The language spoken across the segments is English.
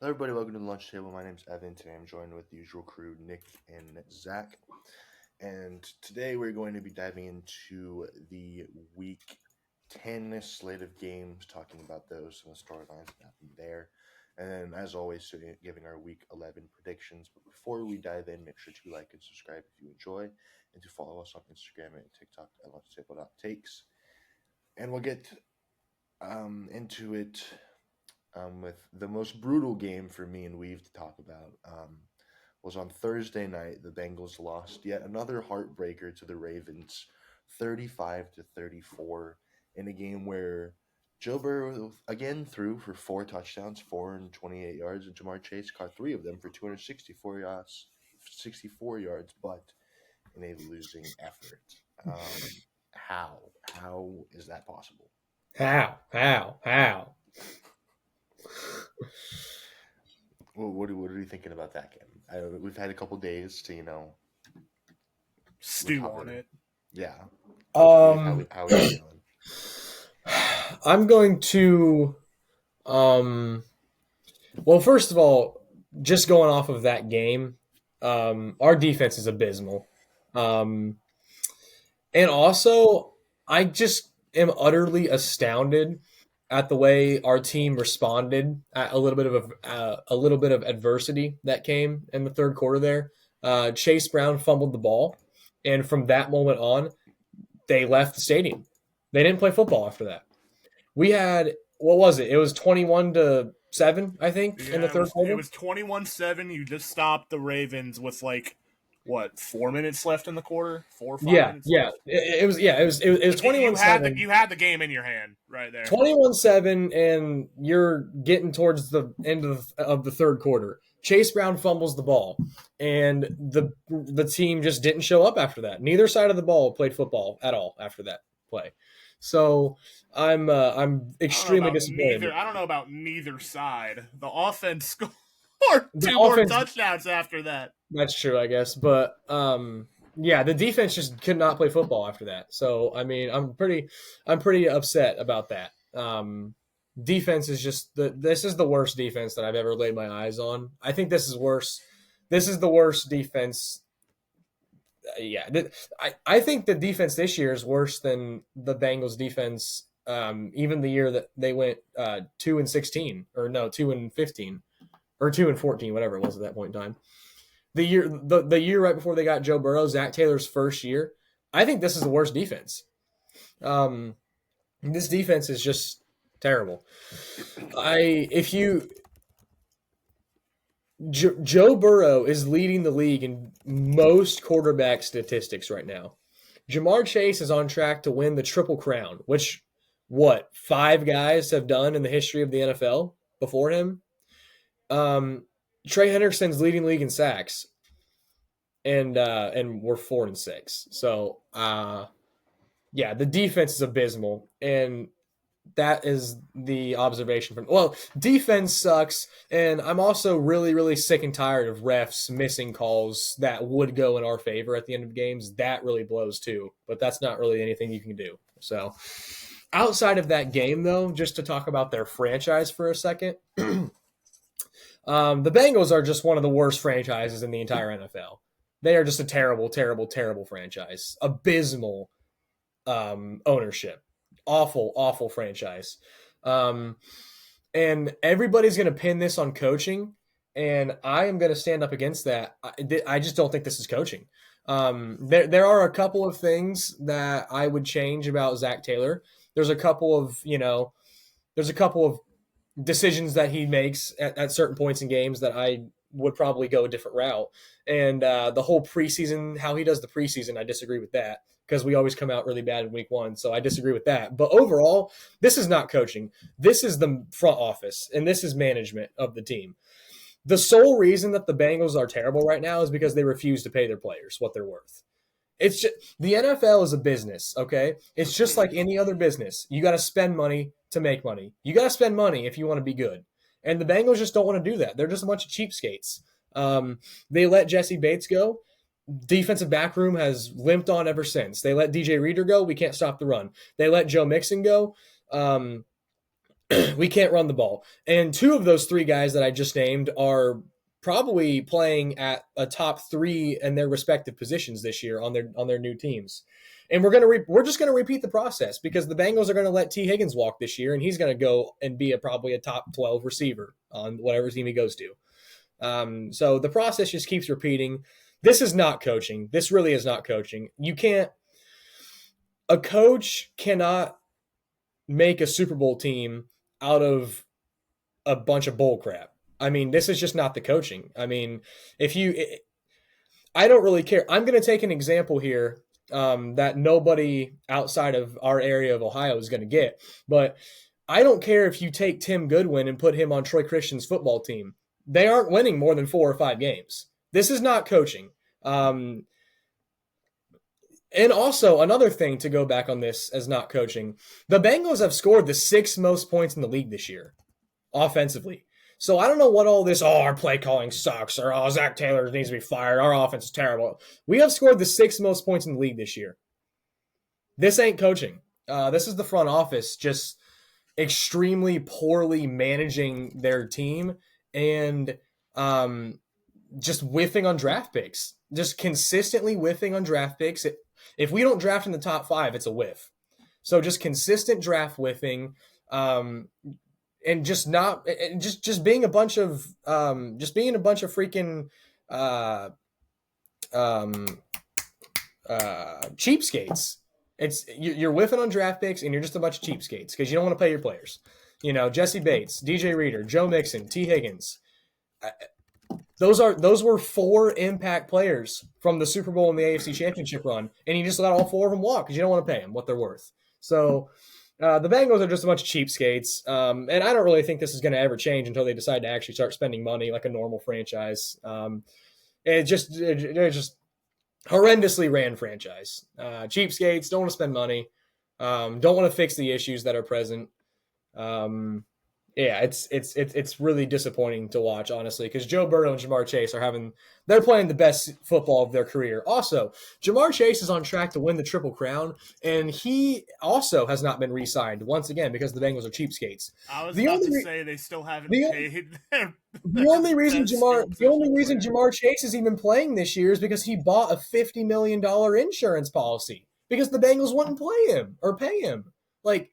Hello, everybody. Welcome to the lunch table. My name's Evan. Today I'm joined with the usual crew, Nick and Zach. And today we're going to be diving into the Week 10 slate of games, talking about those, some of the storylines that happened there. And then, as always, giving our Week 11 predictions. But before we dive in, make sure to like and subscribe if you enjoy, and to follow us on Instagram and TikTok at lunchtable.takes. And we'll get into it with the most brutal game for me and Weave to talk about. Was on Thursday night. The Bengals lost yet another heartbreaker to the Ravens, 35-34, in a game where Joe Burrow again threw for 4 touchdowns, 428 yards, and Jamar Chase caught 3 of them for 264 yards, 64 yards, but in a losing effort. How is that possible? How? Well, what are you thinking about that game? We've had a couple days to, stew on it. Yeah. How are you feeling? I'm going to, well, first of all, just going off of that game, our defense is abysmal. And also, I just am utterly astounded at the way our team responded at a little bit of adversity that came in the third quarter there. Chase Brown fumbled the ball, and from that moment on, they left the stadium. They didn't play football after that. We had, what was it? It was 21-7, I think, in the third quarter. It was 21-7. You just stopped the Ravens with 4 minutes left in the quarter? 4 or 5 minutes left? It was 21-7. You had the game in your hand right there. 21-7, and you're getting towards the end of the third quarter. Chase Brown fumbles the ball, and the team just didn't show up after that. Neither side of the ball played football at all after that play. So I'm extremely disappointed. I don't know about neither side. The offense scored more touchdowns after that. That's true, I guess. But the defense just could not play football after that. So I mean, I'm pretty upset about that. Defense is just this is the worst defense that I've ever laid my eyes on. I think this is worse. This is the worst defense. I think the defense this year is worse than the Bengals defense. Even the year that they went 2-16, or no, 2-15, or 2-14, whatever it was at that point in time. The year right before they got Joe Burrow, Zach Taylor's first year. I think this is the worst defense. This defense is just terrible. Joe Burrow is leading the league in most quarterback statistics right now. Jamar Chase is on track to win the Triple Crown, which 5 guys have done in the history of the NFL before him. Trey Hendrickson's leading the league in sacks, and we're 4-6. So the defense is abysmal, and that is the observation from. Well, defense sucks, and I'm also really, really sick and tired of refs missing calls that would go in our favor at the end of games. That really blows too, but that's not really anything you can do. So, outside of that game, though, just to talk about their franchise for a second, the Bengals are just one of the worst franchises in the entire NFL. They are just a terrible, terrible, terrible franchise. Abysmal ownership. Awful franchise. And everybody's going to pin this on coaching, and I am going to stand up against that. I just don't think this is coaching. There are a couple of things that I would change about Zach Taylor. There's a couple of decisions that he makes at certain points in games that I would probably go a different route. And the whole preseason, how he does the preseason, I disagree with that, because we always come out really bad in week 1. So I disagree with that. But overall, this is not coaching. This is the front office, and this is management of the team. The sole reason that the Bengals are terrible right now is because they refuse to pay their players what they're worth. It's just, the NFL is a business, okay? It's just like any other business. You got to spend money to make money. You got to spend money if you want to be good. And the Bengals just don't want to do that. They're just a bunch of cheapskates. They let Jesse Bates go. Defensive back room has limped on ever since. They let DJ Reader go. We can't stop the run. They let Joe Mixon go. We can't run the ball. And two of those three guys that I just named are probably playing at a top 3 in their respective positions this year on their new teams. And we're just gonna repeat the process because the Bengals are gonna let T Higgins walk this year, and he's gonna go and be probably a top 12 receiver on whatever team he goes to. So the process just keeps repeating. This is not coaching. This really is not coaching. You can't. A coach cannot make a Super Bowl team out of a bunch of bull crap. I mean, this is just not the coaching. I mean, I don't really care. I'm going to take an example here that nobody outside of our area of Ohio is going to get. But I don't care if you take Tim Goodwin and put him on Troy Christian's football team. They aren't winning more than 4 or 5 games. This is not coaching. And also, another thing to go back on this as not coaching, the Bengals have scored the 6th most points in the league this year, offensively. So I don't know what all this, our play calling sucks, or Zach Taylor needs to be fired, our offense is terrible. We have scored the 6th most points in the league this year. This ain't coaching. This is the front office just extremely poorly managing their team and just whiffing on draft picks. Just consistently whiffing on draft picks. If we don't draft in the top 5, it's a whiff. So just consistent draft whiffing, and just not, just being a bunch of, freaking, cheapskates. You're whiffing on draft picks, and you're just a bunch of cheapskates because you don't want to pay your players. You know, Jesse Bates, DJ Reader, Joe Mixon, T Higgins. Those were 4 impact players from the Super Bowl and the AFC Championship run, and you just let all 4 of them walk because you don't want to pay them what they're worth. So the Bengals are just a bunch of cheapskates, and I don't really think this is going to ever change until they decide to actually start spending money like a normal franchise. They're just horrendously ran franchise. Cheapskates, don't want to spend money, don't want to fix the issues that are present. Yeah, it's really disappointing to watch, honestly, because Joe Burrow and Jamar Chase they're playing the best football of their career. Also, Jamar Chase is on track to win the Triple Crown, and he also has not been re-signed once again because the Bengals are cheapskates. I was about to say they still haven't paid. The only reason Jamar Chase is even playing this year is because he bought a $50 million insurance policy because the Bengals wouldn't play him or pay him. Like,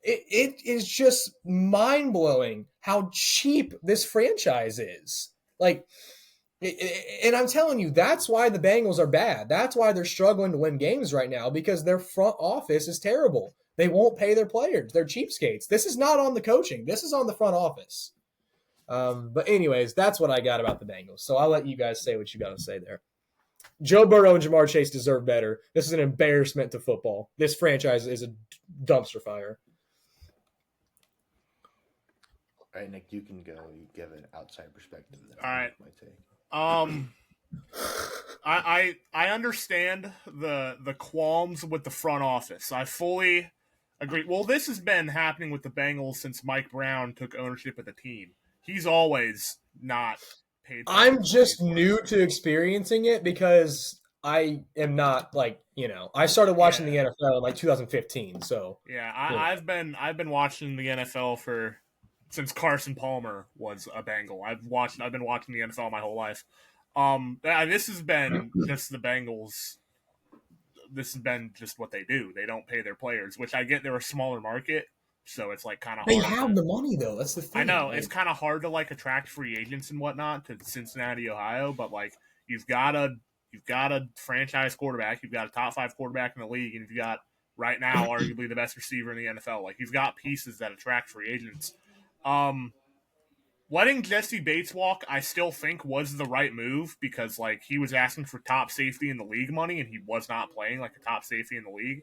it is just mind-blowing how cheap this franchise is. Like, and I'm telling you, that's why the Bengals are bad. That's why they're struggling to win games right now, because their front office is terrible. They won't pay their players. They're cheapskates. This is not on the coaching. This is on the front office. But anyways, that's what I got about the Bengals. So I'll let you guys say what you got to say there. Joe Burrow and Jamar Chase deserve better. This is an embarrassment to football. This franchise is a dumpster fire. All right, Nick, you can go. You give an outside perspective. All right. My take. I understand the qualms with the front office. I fully agree. Well, this has been happening with the Bengals since Mike Brown took ownership of the team. He's always not paid. I'm just new to experiencing it because I am not I started watching the NFL in like 2015. So yeah, I've been watching the NFL since Carson Palmer was a Bengal. I've been watching the NFL my whole life. This has been just the Bengals. This has been just what they do. They don't pay their players, which I get. They're a smaller market, so it's like kind of. They have the money though. That's the thing. I know it's kind of hard to like attract free agents and whatnot to Cincinnati, Ohio, but like you've got a franchise quarterback, you've got a top 5 quarterback in the league, and you've got right now arguably the best receiver in the NFL. Like you've got pieces that attract free agents. Letting Jesse Bates walk, I still think was the right move because like he was asking for top safety in the league money and he was not playing like a top safety in the league.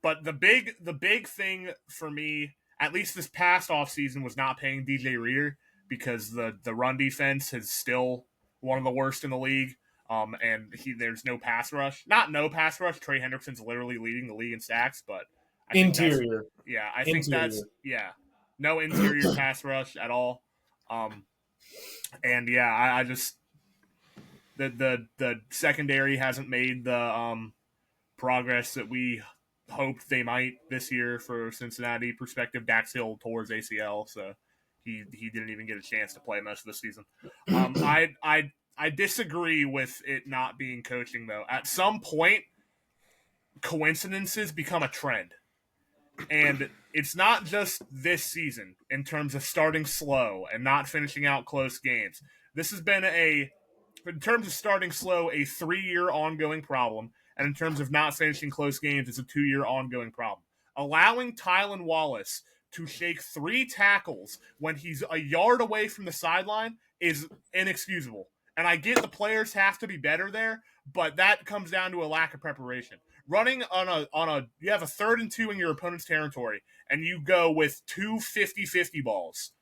But the big thing for me, at least this past offseason, was not paying DJ Reader because the run defense is still one of the worst in the league. And there's no pass rush. Not no pass rush. Trey Hendrickson's literally leading the league in sacks, but I think that's no interior pass rush at all. And yeah, I just the secondary hasn't made the progress that we hoped they might this year for Cincinnati perspective. Dax Hill tore his ACL, so he didn't even get a chance to play much of the season. I disagree with it not being coaching though. At some point, coincidences become a trend. And it's not just this season in terms of starting slow and not finishing out close games. This has been in terms of starting slow, a 3-year ongoing problem. And in terms of not finishing close games, it's a 2-year ongoing problem. Allowing Tylan Wallace to shake 3 tackles when he's a yard away from the sideline is inexcusable. And I get the players have to be better there, but that comes down to a lack of preparation. Running on a you have a 3rd and 2 in your opponent's territory, and you go with 2 50-50 balls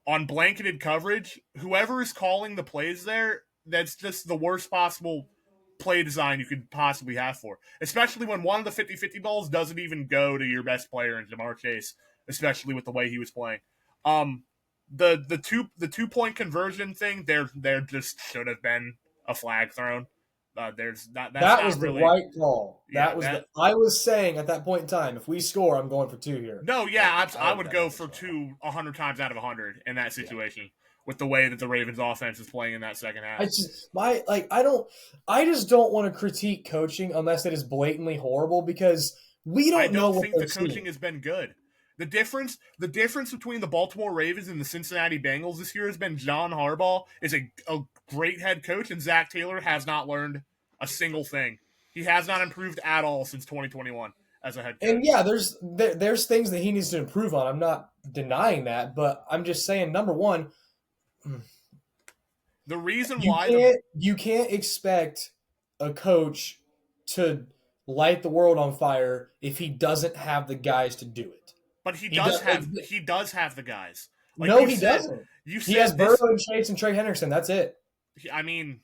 on blanketed coverage. Whoever is calling the plays there, that's just the worst possible play design you could possibly have for. Especially when one of the 50-50 balls doesn't even go to your best player in Jamar Chase, especially with the way he was playing. The 2-point conversion thing, there just should have been a flag thrown. There's not. That's that not was the really, right call. Yeah, That was I was saying at that point in time, if we score, I'm going for 2 here. No, yeah, I would go definitely for so. 2 100 times out of 100 in that situation with the way that the Ravens offense is playing in that second half. I just don't want to critique coaching unless it is blatantly horrible because we don't I know don't what think they're the coaching seeing. has been good. The difference between the Baltimore Ravens and the Cincinnati Bengals this year has been John Harbaugh is a great head coach, and Zach Taylor has not learned a single thing. He has not improved at all since 2021 as a head coach. And yeah, there's things that he needs to improve on. I'm not denying that, but I'm just saying, number one, The reason you why you can't expect a coach to light the world on fire if he doesn't have the guys to do it. but he He does does- have he does have the guys. Like No, you he said, doesn't. You He has said this. Burrow and Chase and Trey Hendrickson. That's it. I mean,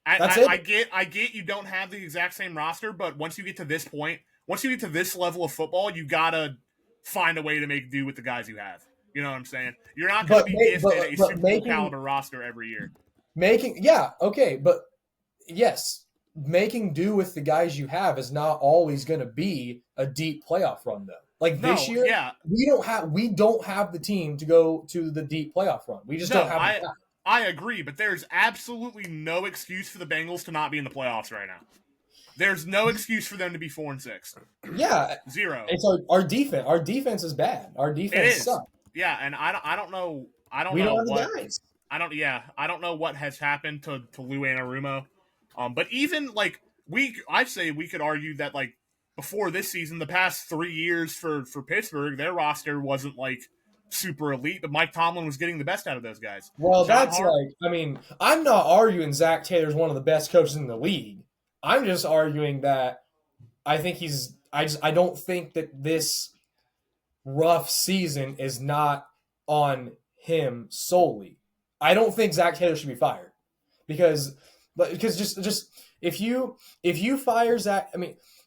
That's I it. I get you don't have the exact same roster, but once you get to this point, once you get to this level of football, you gotta find a way to make do with the guys you have. You know what I'm saying? You're not going to be gifted a Super Bowl caliber roster every year. Yes, making do with the guys you have is not always going to be a deep playoff run though. Like this year, we don't have the team to go to the deep playoff run. We just don't have. I agree, but there's absolutely no excuse for the Bengals to not be in the playoffs right now. There's no excuse for them to be 4-6. Yeah, zero. It's our defense. Our defense is bad. Our defense sucks. Yeah, and I don't know. I don't we know don't what. Have the guys. I don't know what has happened to Lou Anarumo. But even like I'd say we could argue that like before this season, the past 3 years for Pittsburgh, their roster wasn't like super elite, but Mike Tomlin was getting the best out of those guys. Well, I'm not arguing Zach Taylor's one of the best coaches in the league. I'm just arguing that I think I don't think that this rough season is not on him solely. I don't think Zach Taylor should be fired because just if you fire Zach,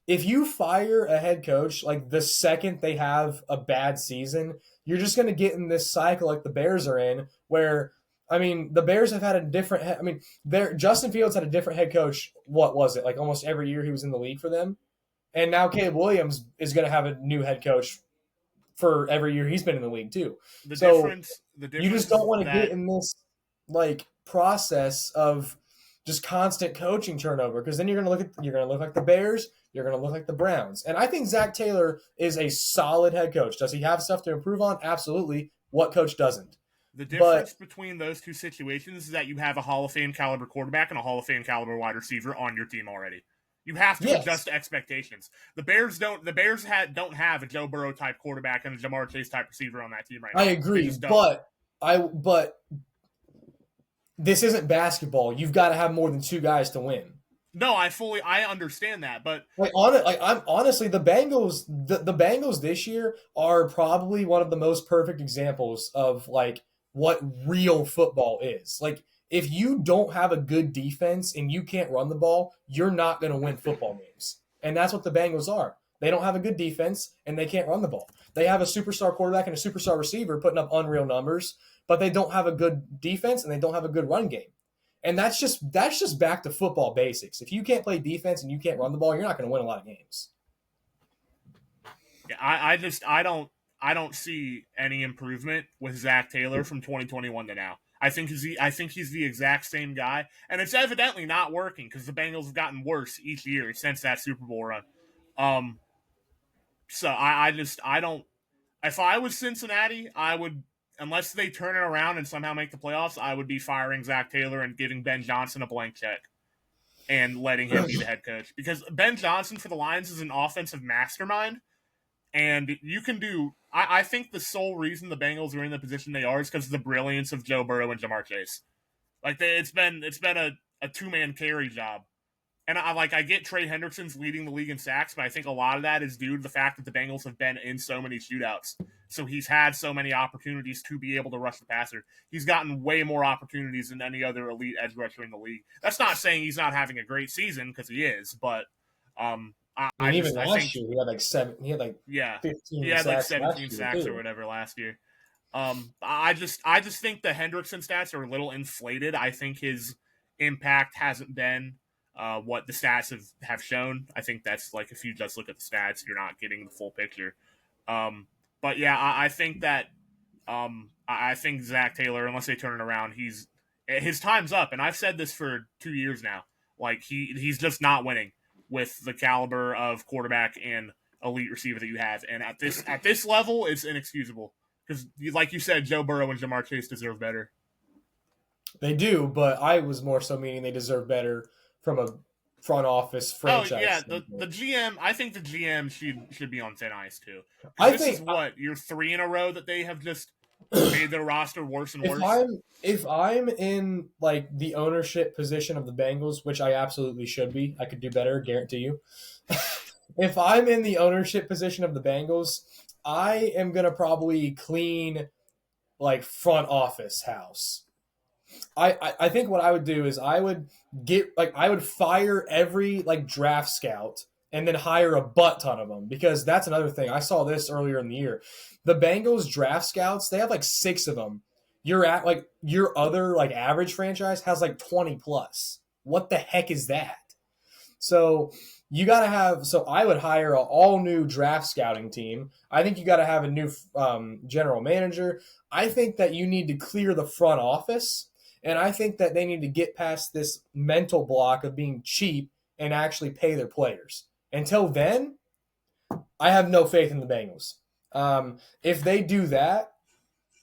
if you fire a head coach like the second they have a bad season, you're just going to get in this cycle like the Bears are in, where the Bears have had a different. Justin Fields had a different head coach. What was it like? Almost every year he was in the league for them, and now Caleb Williams is going to have a new head coach for every year he's been in the league too. The difference you just don't want to get in this like process of just constant coaching turnover because then you're going to look like the Bears. You're going to look like the Browns. And I think Zach Taylor is a solid head coach. Does he have stuff to improve on? Absolutely. What coach doesn't? The difference between those two situations is that you have a Hall of Fame caliber quarterback and a Hall of Fame caliber wide receiver on your team already. You have to adjust expectations. The Bears don't have a Joe Burrow type quarterback and a Jamar Chase type receiver on that team right now. I agree, but this isn't basketball. You've got to have more than 2 guys to win. No, I understand that, but honestly, the Bengals, the Bengals this year are probably one of the most perfect examples of like what real football is. Like if you don't have a good defense and you can't run the ball, you're not going to win football games. And that's what the Bengals are. They don't have a good defense and they can't run the ball. They have a superstar quarterback and a superstar receiver putting up unreal numbers, but they don't have a good defense and they don't have a good run game. And that's just back to football basics. If you can't play defense and you can't run the ball, you're not going to win a lot of games. Yeah, I don't see any improvement with Zach Taylor from 2021 to now. I think he's the exact same guy, and it's evidently not working because the Bengals have gotten worse each year since that Super Bowl run. Um, so I don't. If I was Cincinnati, I would, unless they turn it around and somehow make the playoffs, I would be firing Zach Taylor and giving Ben Johnson a blank check and letting him be the head coach because Ben Johnson for the Lions is an offensive mastermind. And you can do. I think the sole reason the Bengals are in the position they are is because of the brilliance of Joe Burrow and Jamar Chase. Like it's been a 2-man carry job. And I get Trey Hendrickson's leading the league in sacks, but I think a lot of that is due to the fact that the Bengals have been in so many shootouts. So he's had so many opportunities to be able to rush the passer. He's gotten way more opportunities than any other elite edge rusher in the league. That's not saying he's not having a great season because he is, but I mean, even I last think year he had like 7. He had like yeah, he 15 had like sacks last 17 year sacks or too. whatever last year. I just think the Hendrickson stats are a little inflated. I think his impact hasn't been what the stats have shown. I think that's like if you just look at the stats, you're not getting the full picture. But yeah, I think that I think Zach Taylor, unless they turn it around, his time's up. And I've said this for 2 years now. Like he's just not winning with the caliber of quarterback and elite receiver that you have. And at this level, it's inexcusable because, like you said, Joe Burrow and Jamar Chase deserve better. They do, but I was more so meaning they deserve better from a front office Oh franchise yeah, the standpoint. GM. I think the GM should be on thin ice too, because I this is think what year 3 in a row that they have just made their roster worse and if worse. I'm in like the ownership position of the Bengals, which I absolutely should be, I could do better, guarantee you. If I'm in the ownership position of the Bengals, I am gonna probably clean like front office house. I think what I would do is I would fire every like draft scout and then hire a butt ton of them because that's another thing. I saw this earlier in the year. The Bengals draft scouts, they have like 6 of them. You're at like your other like average franchise has like 20 plus. What the heck is that? So you got to have. So I would hire an all new draft scouting team. I think you got to have a new general manager. I think that you need to clear the front office, and I think that they need to get past this mental block of being cheap and actually pay their players. Until then, I have no faith in the Bengals. If they do that,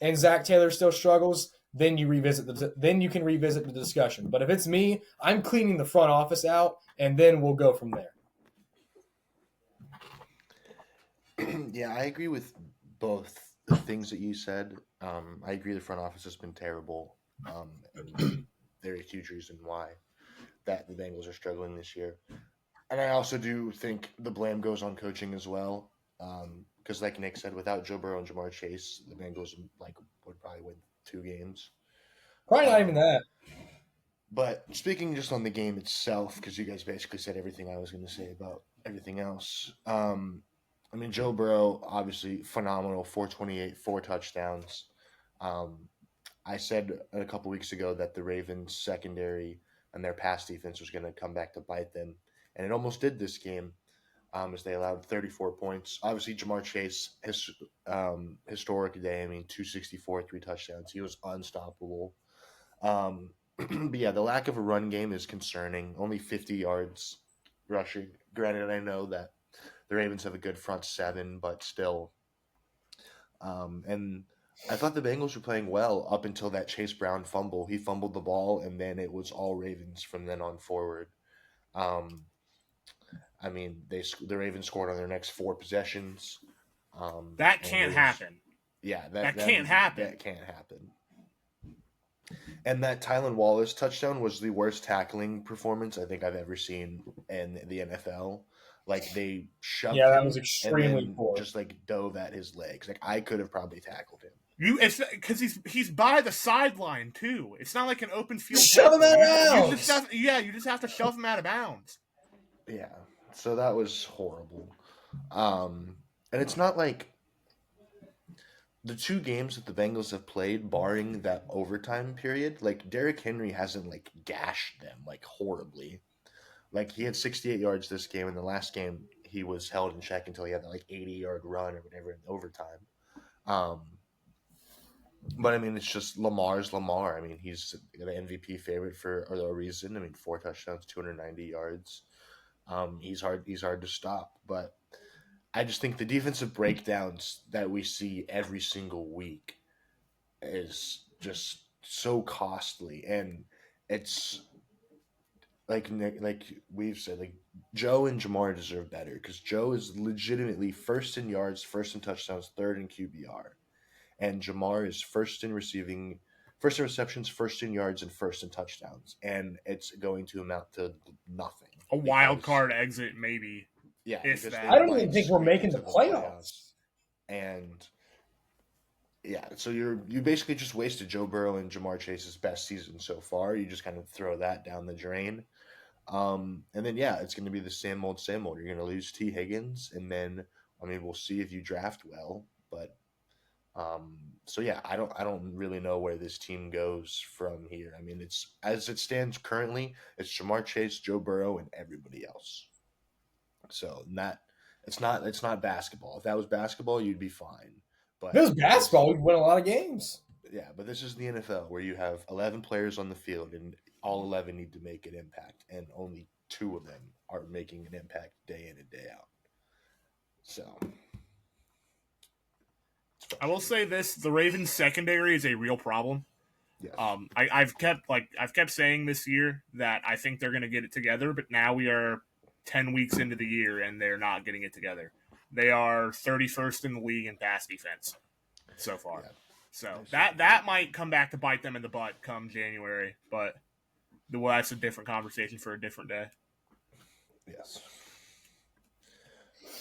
and Zach Taylor still struggles, then then you can revisit the discussion. But if it's me, I'm cleaning the front office out, and then we'll go from there. Yeah, I agree with both the things that you said. I agree the front office has been terrible, and they're a huge reason why that the Bengals are struggling this year. And I also do think the blame goes on coaching as well, because like Nick said, without Joe Burrow and Jamar Chase, the Bengals would probably win 2 games. Probably not even Um, that. but speaking just on the game itself, because you guys basically said everything I was going to say about everything else. I mean, Joe Burrow, obviously phenomenal, 428, 4 touchdowns. Um, I said a couple weeks ago that the Ravens secondary and their pass defense was going to come back to bite them, and it almost did this game, as they allowed 34 points. Obviously, Jamar Chase, historic day. I mean, 264, 3 touchdowns. He was unstoppable. But yeah, the lack of a run game is concerning. Only 50 yards rushing. Granted, I know that the Ravens have a good front 7, but still. And I thought the Bengals were playing well up until that Chase Brown fumble. He fumbled the ball, and then it was all Ravens from then on forward. Um, I mean, the Ravens scored on their next 4 possessions. That And it can't was, happen. yeah, That can't happen. that can't happen. And that Tylan Wallace touchdown was the worst tackling performance I think I've ever seen in the NFL. Like they shoved Yeah, that was him and extremely then poor. just like dove at his legs. Like I could have probably tackled him. It's because he's by the sideline too. It's not like an open field. Just shove him tackle. out of You just bounds. you just have to shove him out of bounds. Yeah. So that was horrible. And it's not like the 2 games that the Bengals have played, barring that overtime period, like Derrick Henry hasn't like gashed them like horribly. Like he had 68 yards this game. In the last game, he was held in check until he had that like 80-yard run or whatever in overtime. But I mean, it's just Lamar's Lamar. I mean, he's the MVP favorite for a reason. I mean, 4 touchdowns, 290 yards. He's hard to stop. But I just think the defensive breakdowns that we see every single week is just so costly, and it's like Nick, like we've said, like Joe and Jamar deserve better because Joe is legitimately first in yards, first in touchdowns, third in QBR, and Jamar is first in receiving, first in receptions, first in yards, and first in touchdowns, and it's going to amount to nothing. A wild card exit, maybe. Yeah, if because that. they I don't might even think we're squeak making the into playoffs. and yeah, so you basically just wasted Joe Burrow and Jamar Chase's best season so far. You just kind of throw that down the drain. And then yeah, it's going to be the same old, same old. You're going to lose T Higgins, and then I mean we'll see if you draft well, but so yeah, I don't really know where this team goes from here. I mean, it's as it stands currently, it's Jamar Chase, Joe Burrow, and everybody else. So that it's not basketball. If that was basketball, you'd be fine. But If it was basketball, we'd win a lot of games. yeah, but this is the NFL where you have 11 players on the field and all 11 need to make an impact, and only 2 of them are making an impact day in and day out. So I will say this: the Ravens secondary is a real problem. yes. I've kept saying this year that I think they're going to get it together, but now we are 10 weeks into the year and they're not getting it together. They are 31st in the league in pass defense so far. Yeah. So that might come back to bite them in the butt come January, but that's a different conversation for a different day. Yes.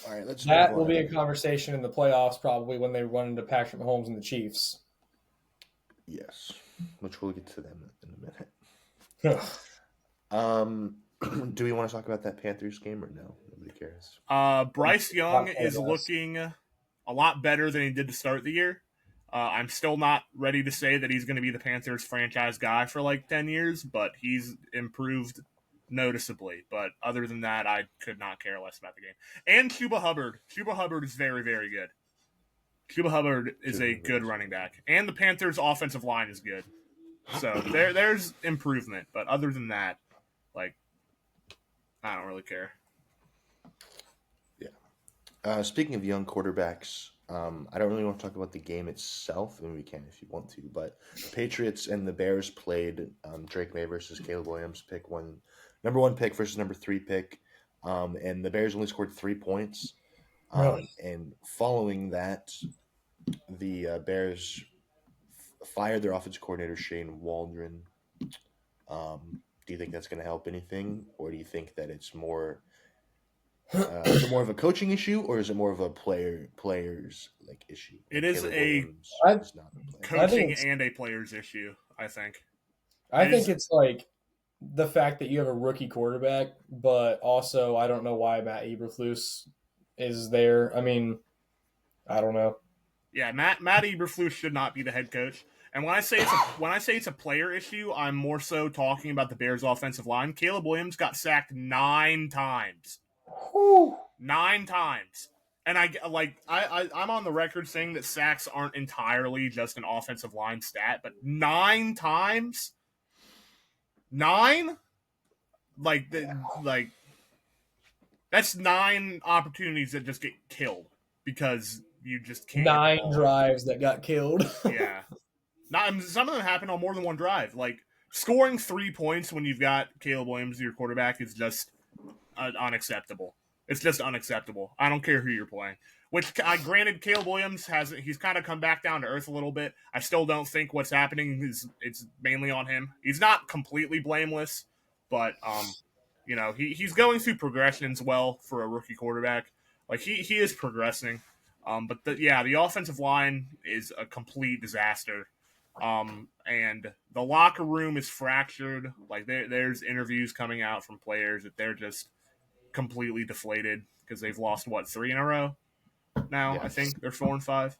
All right, let's. That will be a conversation in the playoffs probably when they run into Patrick Mahomes and the Chiefs. Yes, which we'll get to them in a minute. Do we want to talk about that Panthers game or no? Nobody cares. Bryce Young is looking a lot better than he did to start the year. I'm still not ready to say that he's going to be the Panthers franchise guy for like 10 years, but he's improved noticeably. But other than that, I could not care less about the game. And Chuba Hubbard. Chuba Hubbard is very, very good. Chuba Hubbard is a good running back. And the Panthers' offensive line is good. So there's improvement. But other than that, like, I don't really care. Yeah. Speaking of young quarterbacks, I don't really want to talk about the game itself. I mean, we can if you want to. But the Patriots and the Bears played Drake May versus Caleb Williams. Number 1 pick versus number 3 pick. And the Bears only scored 3 points. Really? And following that, the Bears fired their offensive coordinator, Shane Waldron. Do you think that's going to help anything? Or do you think that it's more... is it more of a coaching issue, or is it more of a players like issue? It is a coaching and a players issue, I think. I think it's like the fact that you have a rookie quarterback, but also I don't know why Matt Eberflus is there. I mean, I don't know. Yeah, Matt Eberflus should not be the head coach. And when I say it's a player issue, I'm more so talking about the Bears' offensive line. Caleb Williams got sacked 9 times. Whew. 9 times. And I'm on the record saying that sacks aren't entirely just an offensive line stat, but 9 times? 9? That's 9 opportunities that just get killed because you just can't. 9 drives that got killed. Yeah. Some of them happen on more than one drive. Like, scoring 3 points when you've got Caleb Williams, your quarterback, is just unacceptable. It's just unacceptable. I don't care who you're playing. Which, granted, Caleb Williams he's kind of come back down to earth a little bit. I still don't think what's happening it's mainly on him. He's not completely blameless, but he's going through progressions well for a rookie quarterback. Like he is progressing. But the offensive line is a complete disaster. And the locker room is fractured. Like there's interviews coming out from players that they're just completely deflated because they've lost 3 in a row now. Yeah. I think they're 4 and 5.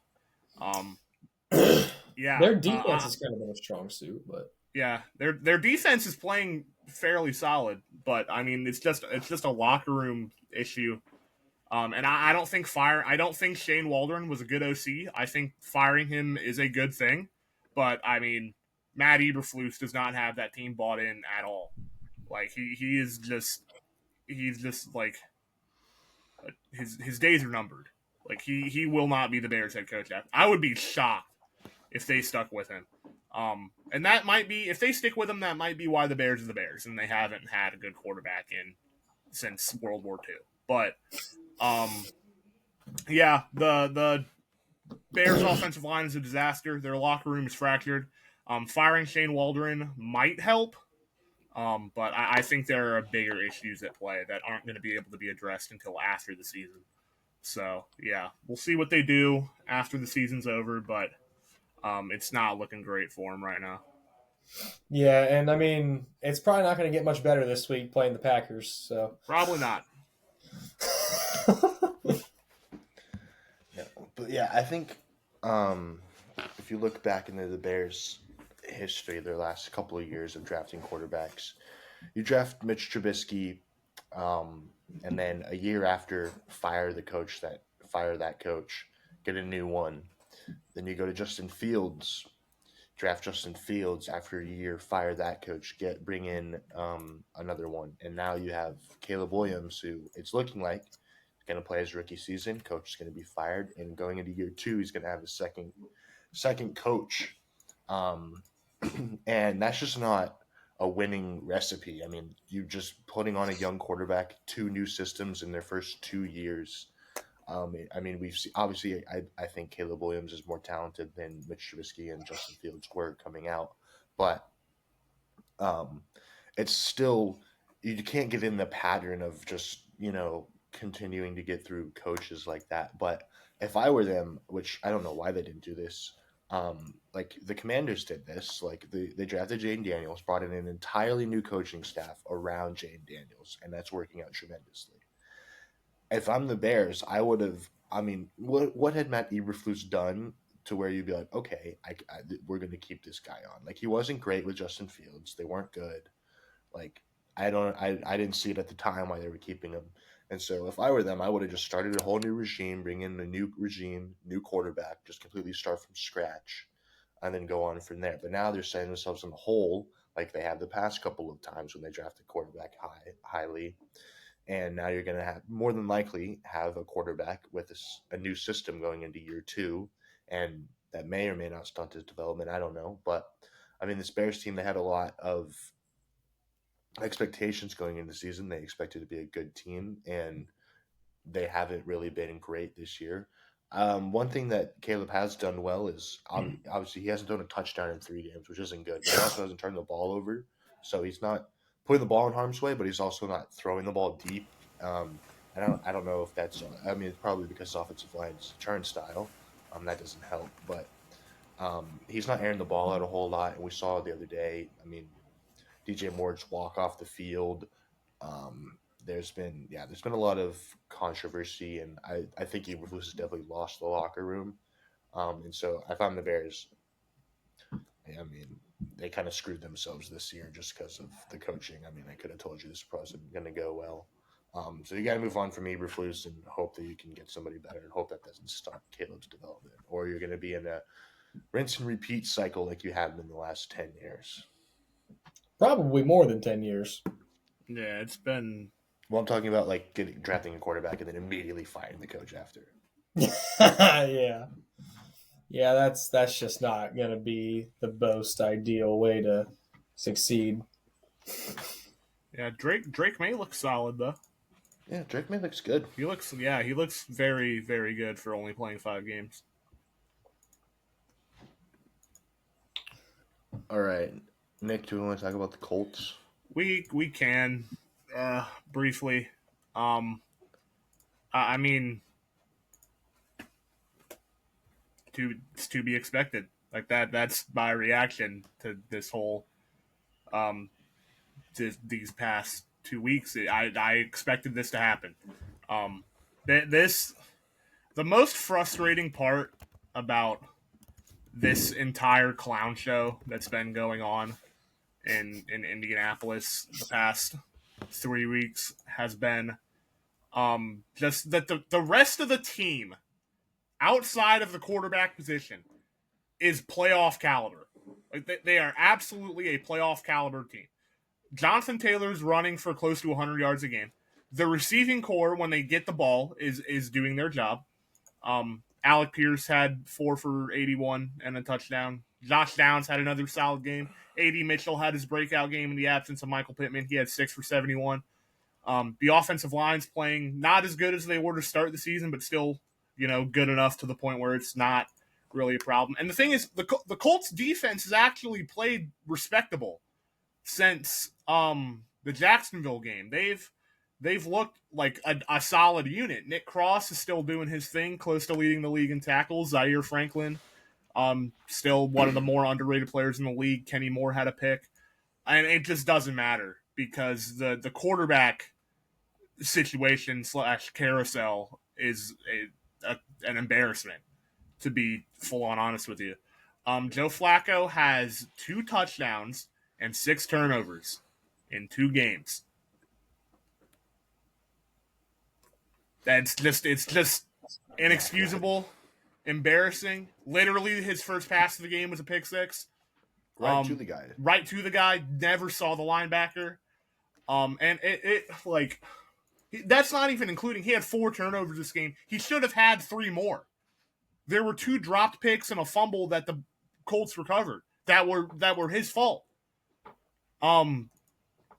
Their defense has kind of been a strong suit, but yeah, their defense is playing fairly solid, but I mean it's just a locker room issue. And I don't think Shane Waldron was a good OC. I think firing him is a good thing, but I mean, Matt Eberflus does not have that team bought in at all. Like he's just like his days are numbered. Like he will not be the Bears head coach. I would be shocked if they stuck with him. And that might be, if they stick with him, that might be why the Bears are the Bears and they haven't had a good quarterback in since World War II. But yeah, the Bears offensive line is a disaster. Their locker room is fractured. Firing Shane Waldron might help, but I think there are bigger issues at play that aren't going to be able to be addressed until after the season. So yeah, we'll see what they do after the season's over, but it's not looking great for them right now. Yeah, and I mean, it's probably not going to get much better this week playing the Packers. So Probably not. Yeah, but yeah, I think if you look back into the Bears' history, their last couple of years of drafting quarterbacks, you draft Mitch Trubisky, and then a year after, fire that coach, get a new one. Then you go to Justin Fields, draft Justin Fields after a year, fire that coach, bring in another one, and now you have Caleb Williams, who it's looking like is going to play his rookie season. Coach is going to be fired, and going into year 2, he's going to have a second coach, and that's just not a winning recipe. I mean, you just putting on a young quarterback, 2 new systems in their first 2 years. I mean, we've seen, obviously, I think Caleb Williams is more talented than Mitch Trubisky and Justin Fields were coming out, but it's still, you can't get in the pattern of just, continuing to get through coaches like that. But if I were them, which I don't know why they didn't do this, like the Commanders did this, like they drafted Jane Daniels, brought in an entirely new coaching staff around Jane Daniels, and that's working out tremendously. If I'm the Bears, I would have. I mean, what had Matt Eberflus done to where you'd be like, okay, we're going to keep this guy on? Like, he wasn't great with Justin Fields. They weren't good. Like, I didn't see it at the time why they were keeping him. And so if I were them, I would have just started a whole new regime, bring in a new regime, new quarterback, just completely start from scratch, and then go on from there. But now they're setting themselves in a hole like they have the past couple of times when they drafted quarterback highly. And now you're going to have, more than likely, have a quarterback with a new system going into year 2, and that may or may not stunt his development. I don't know. But, I mean, this Bears team, they had a lot of expectations going into the season. They expected to be a good team, and they haven't really been great this year. One thing that Caleb has done well is obviously he hasn't thrown a touchdown in 3 games, which isn't good. But he also hasn't turned the ball over, so he's not putting the ball in harm's way, but he's also not throwing the ball deep. I don't know if that's. I mean, it's probably because offensive line's turnstile. That doesn't help, but he's not airing the ball out a whole lot. And we saw the other day. I mean, DJ Moore just walk off the field. There's been a lot of controversy, and I think Eberflus has definitely lost the locker room. And so if I'm the Bears, I mean, they kind of screwed themselves this year just because of the coaching. I mean, I could have told you this wasn't going to go well. So you got to move on from Eberflus and hope that you can get somebody better, and hope that doesn't stunt Caleb's development, or you're going to be in a rinse and repeat cycle like you have in the last 10 years. Probably more than 10 years. Yeah, it's been. Well, I'm talking about like drafting a quarterback and then immediately firing the coach after. Yeah, that's just not gonna be the most ideal way to succeed. Yeah, Drake May looks solid though. Yeah, Drake May looks good. He looks very, very good for only playing 5 games. All right, Nick, do we want to talk about the Colts? We can briefly. I mean, it's to be expected. Like that's my reaction to this whole these past 2 weeks. I expected this to happen. The most frustrating part about this entire clown show that's been going on in Indianapolis the past 3 weeks has been Just that the rest of the team outside of the quarterback position is playoff caliber. Like they are absolutely a playoff caliber team. Jonathan Taylor's running for close to 100 yards a game. The receiving core, when they get the ball, is doing their job. Alec Pierce had 4 for 81 and a touchdown. Josh Downs had another solid game. A.D. Mitchell had his breakout game in the absence of Michael Pittman. He had 6 for 71. The offensive line's playing not as good as they were to start the season, but still, good enough to the point where it's not really a problem. And the thing is, the Colts defense has actually played respectable since the Jacksonville game. They've looked like a solid unit. Nick Cross is still doing his thing, close to leading the league in tackles. Zaire Franklin, still one of the more underrated players in the league. Kenny Moore had a pick. And it just doesn't matter because the quarterback situation / carousel is an embarrassment, to be full on honest with you. Joe Flacco has 2 touchdowns and 6 turnovers in 2 games. It's just inexcusable, embarrassing. Literally, his first pass of the game was a pick 6. Right to the guy. Right to the guy. Never saw the linebacker. And it that's not even including he had 4 turnovers this game. He should have had 3 more. There were 2 dropped picks and a fumble that the Colts recovered that were his fault.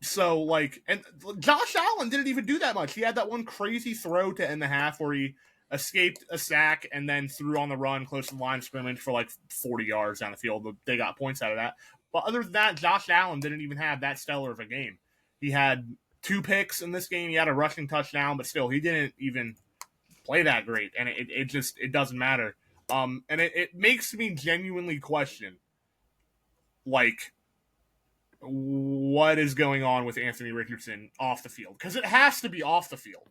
So and Josh Allen didn't even do that much. He had that one crazy throw to end the half where he escaped a sack and then threw on the run close to the line of scrimmage for 40 yards down the field. They got points out of that. But other than that, Josh Allen didn't even have that stellar of a game. He had 2 picks in this game. He had a rushing touchdown, but still, he didn't even play that great. And it doesn't matter. And it makes me genuinely question, what is going on with Anthony Richardson off the field? Because it has to be off the field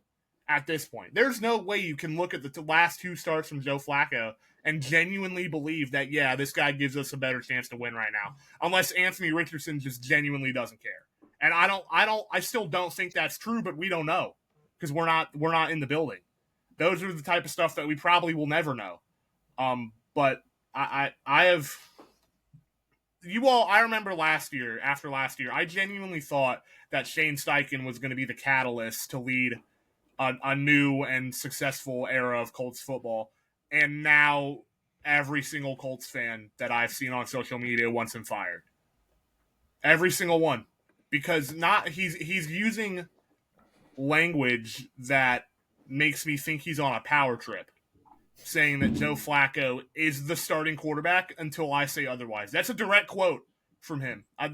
at this point. There's no way you can look at the last 2 starts from Joe Flacco and genuinely believe that, yeah, this guy gives us a better chance to win right now. Unless Anthony Richardson just genuinely doesn't care. And I still don't think that's true, but we don't know. Because we're not in the building. Those are the type of stuff that we probably will never know. But I have... I remember after last year, I genuinely thought that Shane Steichen was going to be the catalyst to lead a new and successful era of Colts football. And now every single Colts fan that I've seen on social media wants him fired. Every single one. Because he's using language that makes me think he's on a power trip, saying that Joe Flacco is the starting quarterback until I say otherwise. That's a direct quote from him. I'm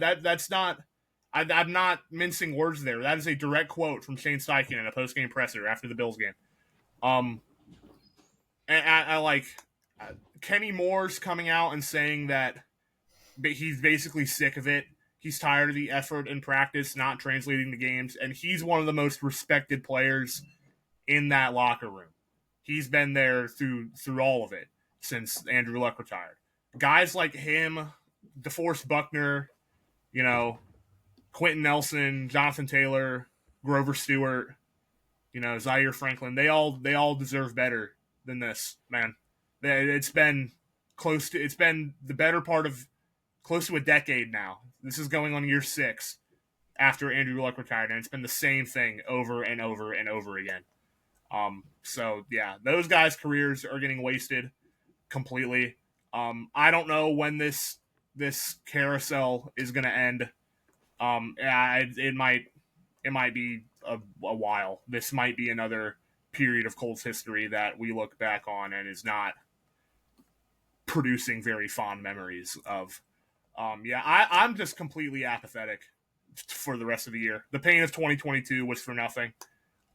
not mincing words there. That is a direct quote from Shane Steichen in a post-game presser after the Bills game. And Kenny Moore's coming out and saying that he's basically sick of it. He's tired of the effort in practice not translating to games, and he's one of the most respected players in that locker room. He's been there through all of it since Andrew Luck retired. Guys like him, DeForest Buckner, Quentin Nelson, Jonathan Taylor, Grover Stewart, Zaire Franklin, they all deserve better than this, man. It's been the better part of close to a decade now. This is going on year 6 after Andrew Luck retired, and it's been the same thing over and over and over again. So yeah, those guys' careers are getting wasted completely. I don't know when this carousel is going to end. It might be a while. This might be another period of Colts history that we look back on and is not producing very fond memories of. I'm just completely apathetic for the rest of the year. The pain of 2022 was for nothing.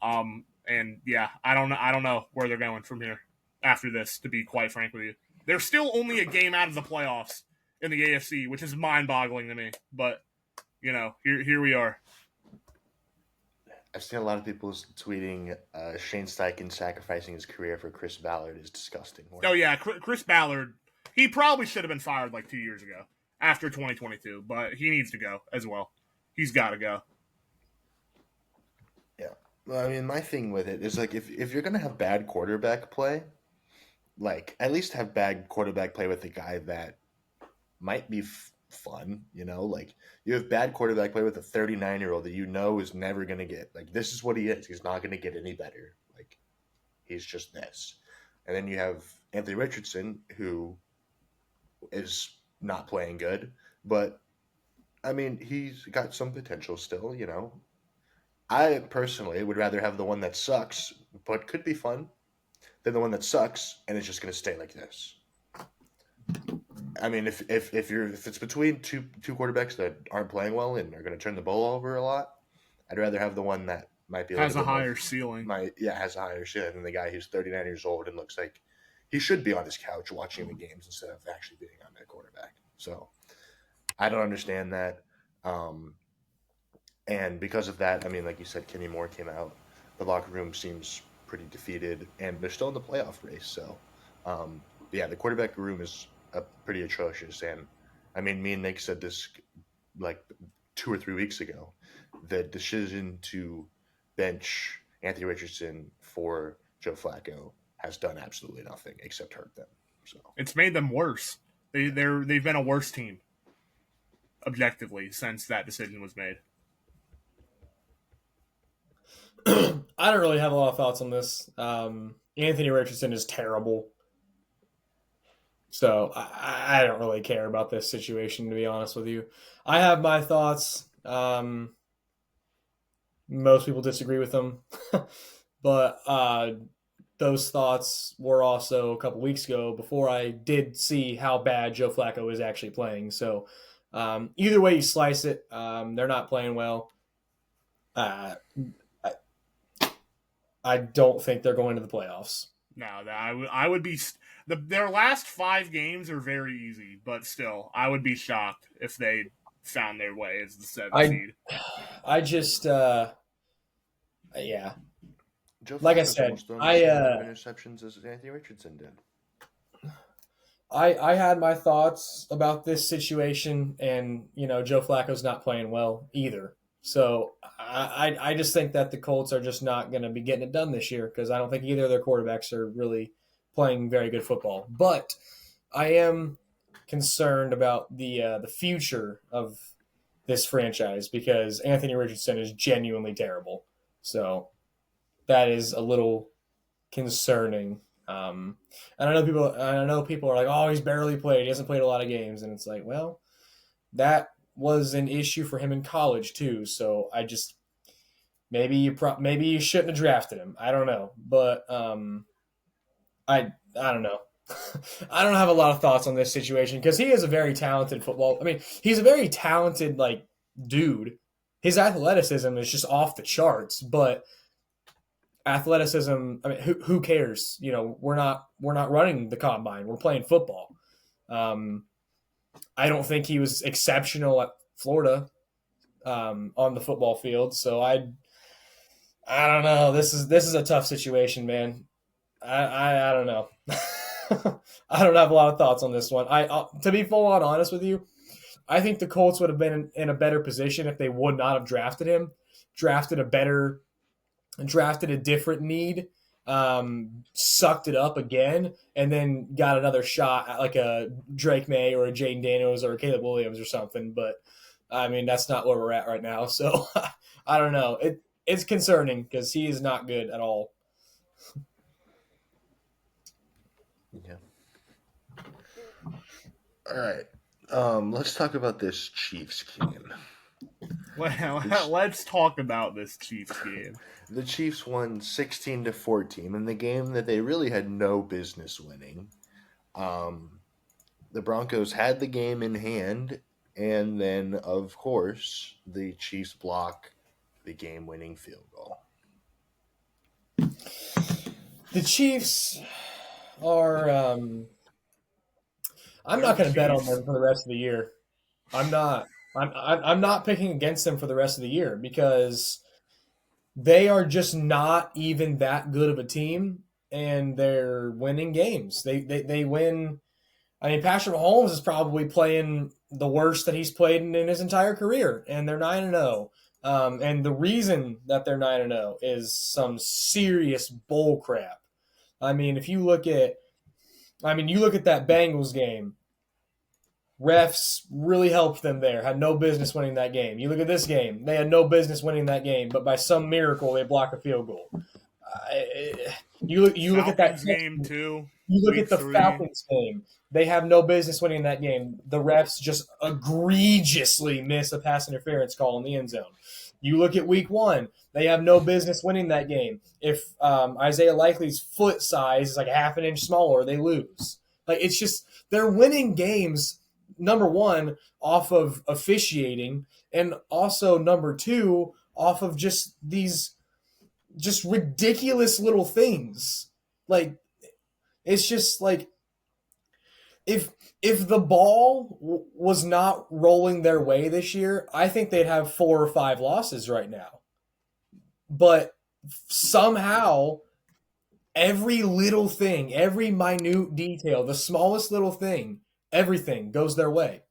And yeah, I don't know where they're going from here after this, to be quite frank with you. They're still only a game out of the playoffs in the AFC, which is mind-boggling to me. But, here we are. I've seen a lot of people tweeting Shane Steichen sacrificing his career for Chris Ballard is disgusting. Oh, yeah, Chris Ballard, he probably should have been fired 2 years ago after 2022, but he needs to go as well. He's got to go. Yeah. Well, I mean, my thing with it is like if you're gonna have bad quarterback play, like at least have bad quarterback play with a guy that might be fun. Like you have bad quarterback play with a 39-year-old that is never gonna get like this is what he is. He's not gonna get any better. Like he's just this. And then you have Anthony Richardson who is not playing good, but I mean he's got some potential still. I personally would rather have the one that sucks but could be fun than the one that sucks and is just going to stay like this. I mean, if it's between two quarterbacks that aren't playing well and are going to turn the ball over a lot, I'd rather have the one that might be a Has little a bit more higher ceiling. has a higher ceiling than the guy who's 39 years old and looks like he should be on his couch watching the games instead of actually being on that quarterback. So I don't understand that. Um, And because of that, I mean, like you said, Kenny Moore came out. The locker room seems pretty defeated, and they're still in the playoff race. So, yeah, the quarterback room is pretty atrocious. And I mean, me and Nick said this like 2 or 3 weeks ago. The decision to bench Anthony Richardson for Joe Flacco has done absolutely nothing except hurt them. So It's made them worse. They've been a worse team objectively since that decision was made. I don't really have a lot of thoughts on this. Anthony Richardson is terrible. So I don't really care about this situation, to be honest with you. I have my thoughts. Most people disagree with them. But those thoughts were also a couple weeks ago before I did see how bad Joe Flacco is actually playing. So either way you slice it, they're not playing well. Uh, I don't think they're going to the playoffs. No, I would be. Their last 5 games are very easy, but still, I would be shocked if they found their way as the 7th seed. I just, yeah. Joe Like I Flacco's said, almost thrown the same amount of interceptions as Anthony Richardson did. I had my thoughts about this situation, and Joe Flacco's not playing well either. So I just think that the Colts are just not going to be getting it done this year because I don't think either of their quarterbacks are really playing very good football. But I am concerned about the future of this franchise because Anthony Richardson is genuinely terrible. So that is a little concerning. And I know people are like, "Oh, he's barely played. He hasn't played a lot of games," and it's like, well, that was an issue for him in college too. So I just maybe you shouldn't have drafted him. I don't know, but I don't know. I don't have a lot of thoughts on this situation because he is a very talented football. I mean, he's a very talented dude. His athleticism is just off the charts, but athleticism. I mean, who cares? We're not running the combine. We're playing football. I don't think he was exceptional at Florida on the football field. So I don't know. This is a tough situation, man. I don't know. I don't have a lot of thoughts on this one. To be full on honest with you, I think the Colts would have been in a better position if they would not have drafted him, drafted a different need, sucked it up again, and then got another shot at like a Drake May or a Jaden Daniels or a Caleb Williams or something. But I mean, that's not where we're at right now. So I don't know. It's concerning because he is not good at all. Yeah. All right. Let's talk about this Chiefs game. Well, let's talk about this Chiefs game. The Chiefs won 16-14 in the game that they really had no business winning. The Broncos had the game in hand, and then, of course, the Chiefs block the game-winning field goal. The Chiefs are. I'm not going to bet on them for the rest of the year. I'm not. I'm not picking against them for the rest of the year because they are just not even that good of a team, and they're winning games. They win. I mean, Patrick Mahomes is probably playing the worst that he's played in his entire career, and they're 9-0. And the reason that they're 9-0 is some serious bull crap. I mean, if you look at, you look at that Bengals game, refs really helped them there. Had no business winning that game. You look at this game; they had no business winning that game, but by some miracle, they block a field goal. You look at that game too. You look at the Falcons game; they have no business winning that game. The refs just egregiously miss a pass interference call in the end zone. You look at Week 1; they have no business winning that game. If Isaiah Likely's foot size is like a half an inch smaller, they lose. Like, it's just they're winning games. Number one, off of officiating, and also number two, off of just these just ridiculous little things. Like, it's just like if the ball was not rolling their way this year, I think they'd have 4 or 5 losses right now. But somehow every little thing, every minute detail, the smallest little thing, everything goes their way.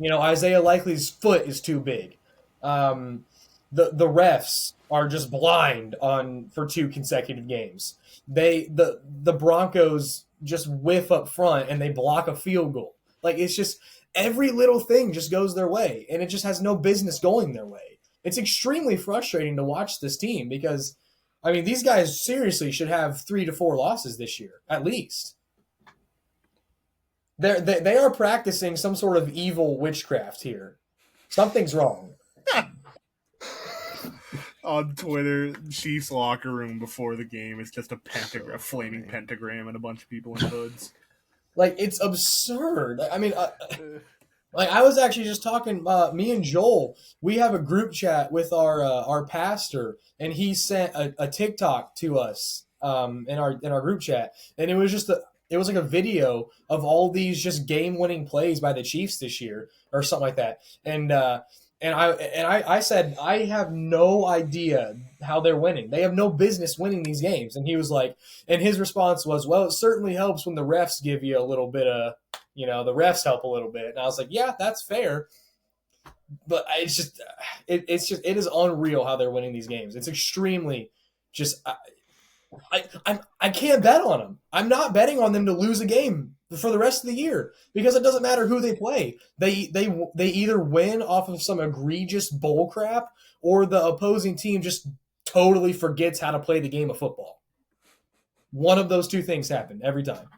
Isaiah Likely's foot is too big. The refs are just blind for 2 consecutive games. The Broncos just whiff up front and they block a field goal. Like, it's just every little thing just goes their way, and it just has no business going their way. It's extremely frustrating to watch this team because, these guys seriously should have 3 to 4 losses this year at least. They are practicing some sort of evil witchcraft here. Something's wrong. On Twitter, Chiefs locker room before the game is just a flaming pentagram, and a bunch of people in hoods. Like, it's absurd. I was actually just talking. Me and Joel, we have a group chat with our pastor, and he sent a TikTok to us in our group chat, and it was like a video of all these just game-winning plays by the Chiefs this year, or something like that. And I said, I have no idea how they're winning. They have no business winning these games. And he was like, and his response was, well, it certainly helps when the refs give you a little bit of, the refs help a little bit. And I was like, yeah, that's fair. But it is unreal how they're winning these games. It's extremely just. I can't bet on them. I'm not betting on them to lose a game for the rest of the year because it doesn't matter who they play. They either win off of some egregious bull crap or the opposing team just totally forgets how to play the game of football. One of those two things happen every time.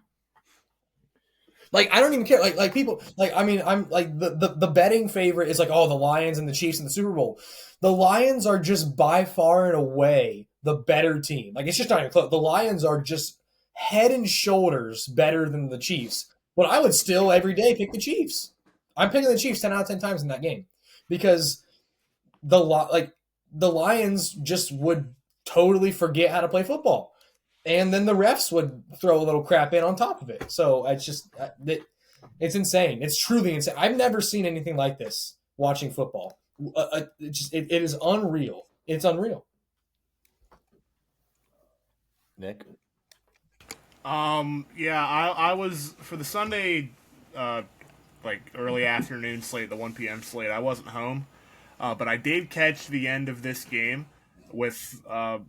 Like, I don't even care. Like people, I'm like the betting favorite is like, oh, the Lions and the Chiefs in the Super Bowl. The Lions are just by far and away the better team. Like, it's just not even close. The Lions are just head and shoulders better than the Chiefs. But I would still every day pick the Chiefs. I'm picking the Chiefs 10 out of 10 times in that game because the Lions just would totally forget how to play football. And then the refs would throw a little crap in on top of it. So it's insane. It's truly insane. I've never seen anything like this watching football. It is unreal. It's unreal. Nick? Yeah, I was, for the Sunday, early afternoon slate, the 1 p.m. slate, I wasn't home. But I did catch the end of this game with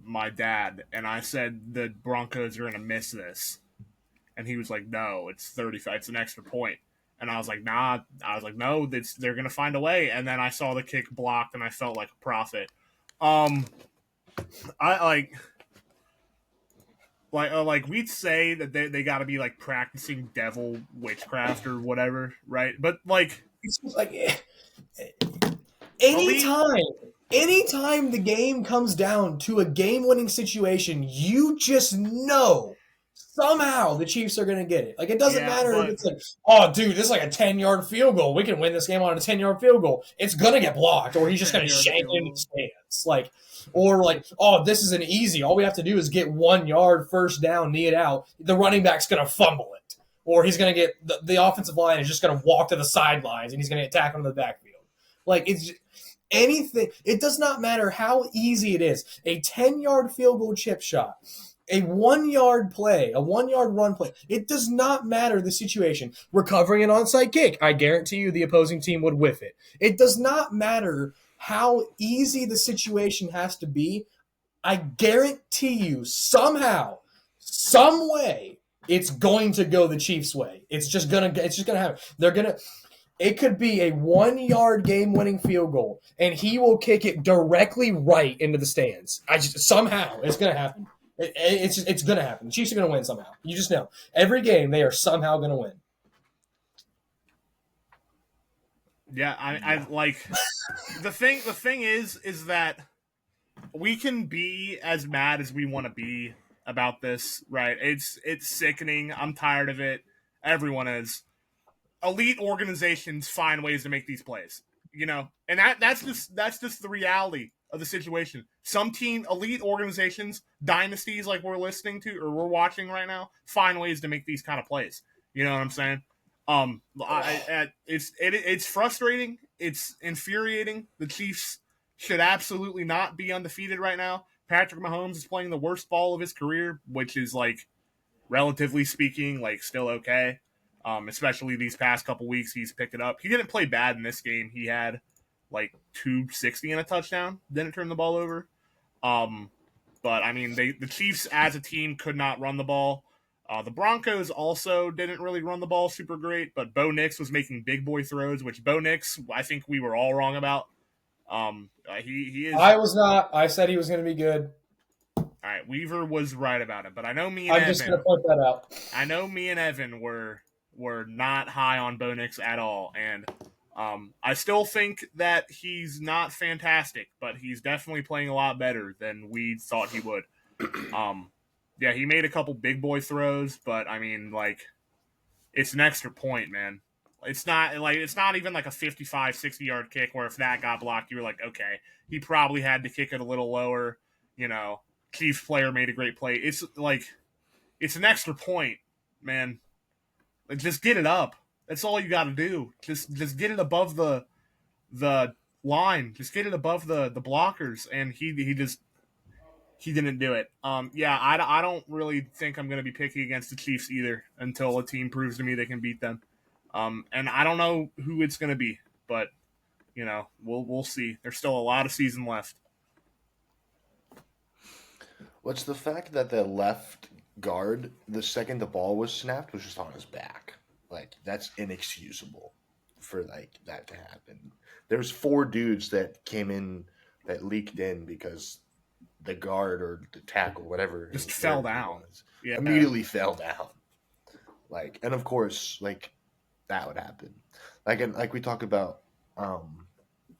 my dad, and I said the Broncos are going to miss this. And he was like, no, it's 35. It's an extra point. And I was like, nah. I was like, no, they're going to find a way. And then I saw the kick blocked, and I felt like a prophet. We'd say that they got to be like practicing devil witchcraft or whatever, right? But it's just like anytime the game comes down to a game-winning situation, you just know somehow the Chiefs are going to get it. Like, it doesn't matter if it's like, oh, dude, this is like a 10-yard field goal. We can win this game on a 10-yard field goal. It's going to get blocked, or he's just going to shank it into the stands. Or oh, this is an easy. All we have to do is get 1 yard, first down, knee it out. The running back's going to fumble it. Or he's going to get the offensive line is just going to walk to the sidelines, and he's going to get tackled in the backfield. Like, it's just, anything. It does not matter how easy it is. A 10-yard field goal chip shot, a 1-yard play, a 1-yard run play. It does not matter the situation. Recovering an onside kick, I guarantee you the opposing team would whiff it. It does not matter how easy the situation has to be, I guarantee you somehow, some way, it's going to go the Chiefs' way. It's just gonna happen. It could be a 1-yard game-winning field goal, and he will kick it directly right into the stands. Somehow it's gonna happen. It's gonna happen. The Chiefs are gonna win somehow. You just know. Every game they are somehow gonna win. Yeah, I like the thing is that we can be as mad as we want to be about this, right? It's sickening. I'm tired of it. Everyone is. Elite organizations find ways to make these plays, and that's just the reality of the situation. Some elite organizations, dynasties like we're listening to or we're watching right now, find ways to make these kind of plays. You know what I'm saying? It's frustrating. It's infuriating. The Chiefs should absolutely not be undefeated right now. Patrick Mahomes is playing the worst ball of his career, which is like, relatively speaking, like still okay. Especially these past couple weeks, he's picked it up. He didn't play bad in this game. He had like 260 and a touchdown. Didn't turn the ball over. But I mean, the Chiefs as a team could not run the ball. The Broncos also didn't really run the ball super great, but Bo Nix was making big boy throws, which Bo Nix, I think we were all wrong about. He is. I was not. I said he was going to be good. All right, Weaver was right about it, but I know me and I'm just going to point that out. I know me and Evan were not high on Bo Nix at all, and I still think that he's not fantastic, but he's definitely playing a lot better than we thought he would. Yeah, he made a couple big boy throws, but I mean, like, it's an extra point, man. It's not even like a 55, 60-yard kick where if that got blocked, you were like, okay, he probably had to kick it a little lower. Chiefs player made a great play. It's like, it's an extra point, man. Like, just get it up. That's all you got to do. Just get it above the line. Just get it above the blockers, and he didn't do it. Yeah, I don't really think I'm going to be picky against the Chiefs either until a team proves to me they can beat them. And I don't know who it's going to be, but we'll see. There's still a lot of season left. What's the fact that the left guard, the second the ball was snapped, was just on his back? Like, that's inexcusable for like that to happen. There's 4 dudes that came in that leaked in because the guard or the tackle, whatever, just fell down. Yeah, immediately fell down. Like, and of course, like that would happen. Like we talk about,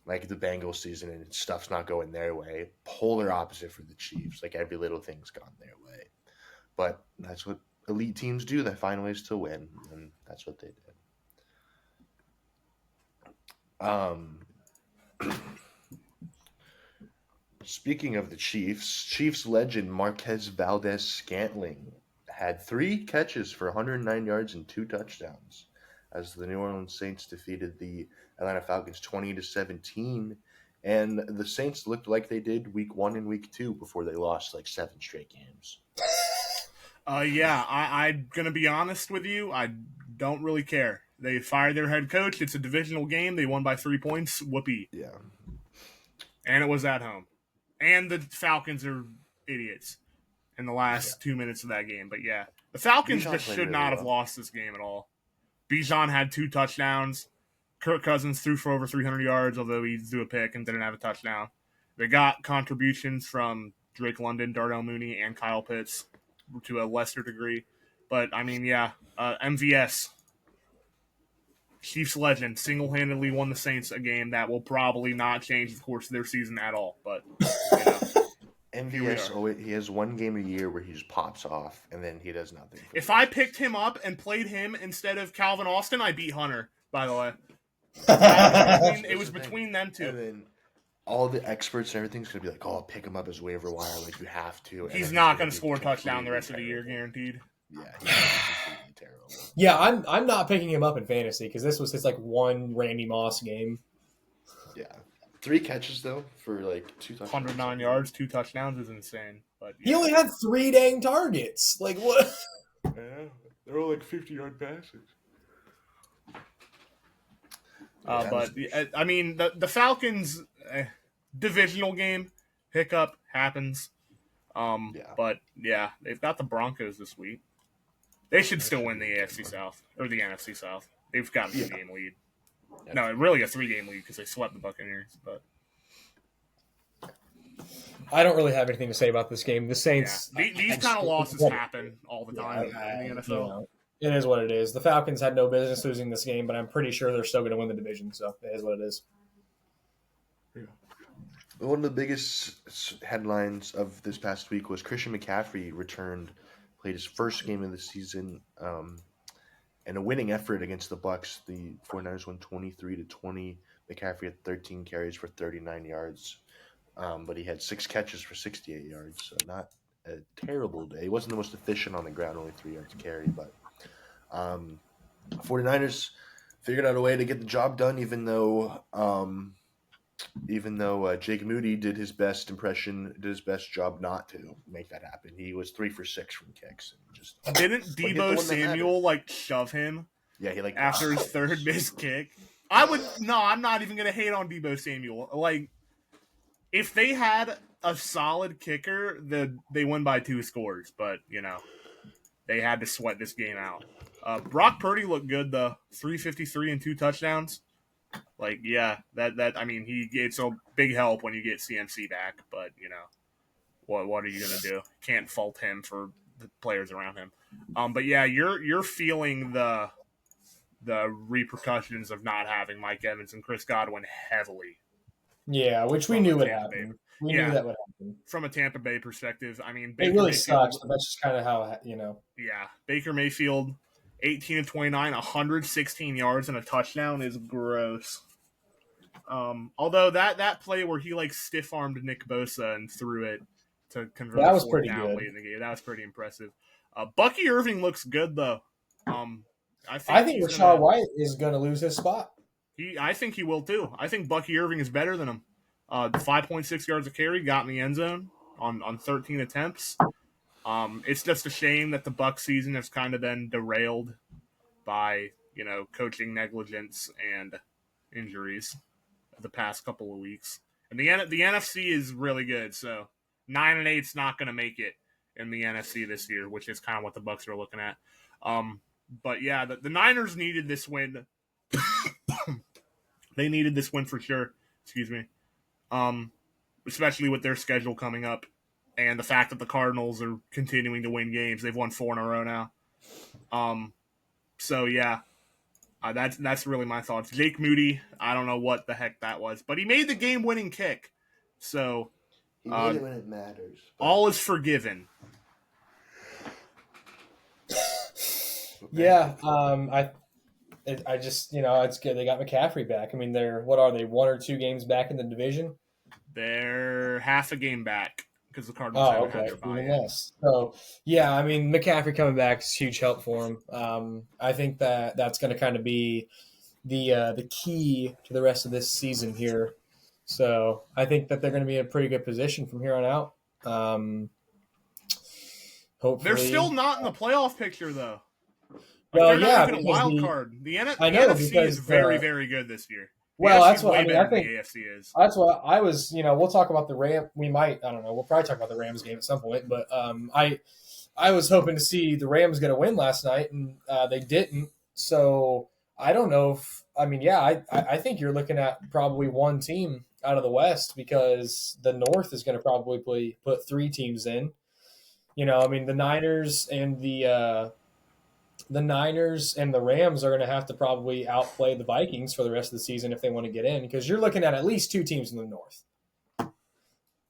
like the Bengals season and stuff's not going their way. Polar opposite for the Chiefs. Like every little thing's gone their way. But that's what elite teams do. They find ways to win, and that's what they did. Speaking of the Chiefs legend Marquez Valdez-Scantling had 3 catches for 109 yards and 2 touchdowns as the New Orleans Saints defeated the Atlanta Falcons 20-17, and the Saints looked like they did week 1 and week 2 before they lost like 7 straight games. Yeah, I'm going to be honest with you. I don't really care. They fired their head coach. It's a divisional game. They won by 3 points. Whoopee. Yeah. And it was at home. And the Falcons are idiots in the last 2 minutes of that game. But yeah, the Falcons just should not have lost this game at all. Bijan had 2 touchdowns. Kirk Cousins threw for over 300 yards, although he threw a pick and didn't have a touchdown. They got contributions from Drake London, Darnell Mooney, and Kyle Pitts to a lesser degree. But, I mean, yeah, MVS, Chiefs legend, single-handedly won the Saints a game that will probably not change the course of their season at all. But, MVS, he has 1 game a year where he just pops off, and then he does nothing. If I picked him up and played him instead of Calvin Austin, I beat Hunter, by the way. It was between them two. And then all the experts and everything's going to be like, oh, pick him up as waiver wire, like you have to. And he's not going to score a touchdown the rest of the year, guaranteed. Yeah, he's completely terrible. Yeah, I'm not picking him up in fantasy because this was his like 1 Randy Moss game. Yeah. 3 catches, though, for like 2 touchdowns. 109 yards, 2 touchdowns is insane. But he only had 3 dang targets. Like, what? Yeah, they're all like 50-yard passes. But I mean, the Falcons, divisional game hiccup happens. Yeah. But yeah, they've got the Broncos this week. They should still win the AFC South or the NFC South. They've got a 2-game lead. No, really a 3-game lead because they swept the Buccaneers. But I don't really have anything to say about this game. The Saints. These kind of losses happen all the time in the NFL. You know, it is what it is. The Falcons had no business losing this game, but I'm pretty sure they're still going to win the division. So it is what it is. One of the biggest headlines of this past week was Christian McCaffrey played his first game of the season, and a winning effort against the Bucs. The 49ers won 23-20. McCaffrey had 13 carries for 39 yards, but he had 6 catches for 68 yards. So not a terrible day. He wasn't the most efficient on the ground, only 3 yards carry, but 49ers figured out a way to get the job done, even though Jake Moody did his best job not to make that happen. He was 3 for 6 from kicks. And just didn't Deebo Samuel shove him? Yeah, he after his third missed kick. I'm not even gonna hate on Deebo Samuel. If they had a solid kicker, they win by 2 scores. But they had to sweat this game out. Brock Purdy looked good though. 353 and 2 touchdowns. It's a big help when you get CMC back, but what are you gonna do? Can't fault him for the players around him. But yeah, you're feeling the repercussions of not having Mike Evans and Chris Godwin heavily. Yeah, which we knew would happen. We knew that would happen. From a Tampa Bay perspective, I mean, it really sucks, but that's just kind of how Yeah, Baker Mayfield, 18 of 29, 116 yards and a touchdown is gross. Although that play where he stiff armed Nick Bosa and threw it to convert that was pretty good late in the game, that was pretty impressive. Bucky Irving looks good though. I think Rachaad White is going to lose his spot. I think he will too. I think Bucky Irving is better than him. 5.6 yards a carry, got in the end zone on 13 attempts. It's just a shame that the Bucs season has kind of been derailed by coaching negligence and injuries the past couple of weeks. And the NFC is really good, so 9-8 is not going to make it in the NFC this year, which is kind of what the Bucs are looking at. But yeah, the Niners needed this win. They needed this win for sure. Excuse me. Especially with their schedule coming up and the fact that the Cardinals are continuing to win games. They've won 4 in a row now. So yeah, that's really my thoughts. Jake Moody, I don't know what the heck that was, but he made the game-winning kick. So he made it when it matters. All is forgiven. Yeah, I just it's good they got McCaffrey back. I mean, what are they 1 or 2 games back in the division? They're half a game back because the Cardinals haven't had their bye yet. So yeah, I mean McCaffrey coming back is a huge help for him. I think that's going to kind of be the key to the rest of this season here. So I think that they're going to be in a pretty good position from here on out. Hopefully, they're still not in the playoff picture though. Well, they're not even a wild card. The NFC is very, very good this year. That's what I think. The AFC is. That's what I was. We'll talk about the Rams. We might. I don't know. We'll probably talk about the Rams game at some point. But I was hoping to see the Rams get a win last night, and they didn't. So I don't know if. I think you're looking at probably one team out of the West because the North is going to probably put 3 teams in. The Niners and the Niners and the Rams are going to have to probably outplay the Vikings for the rest of the season if they want to get in, because you're looking at least 2 teams in the North.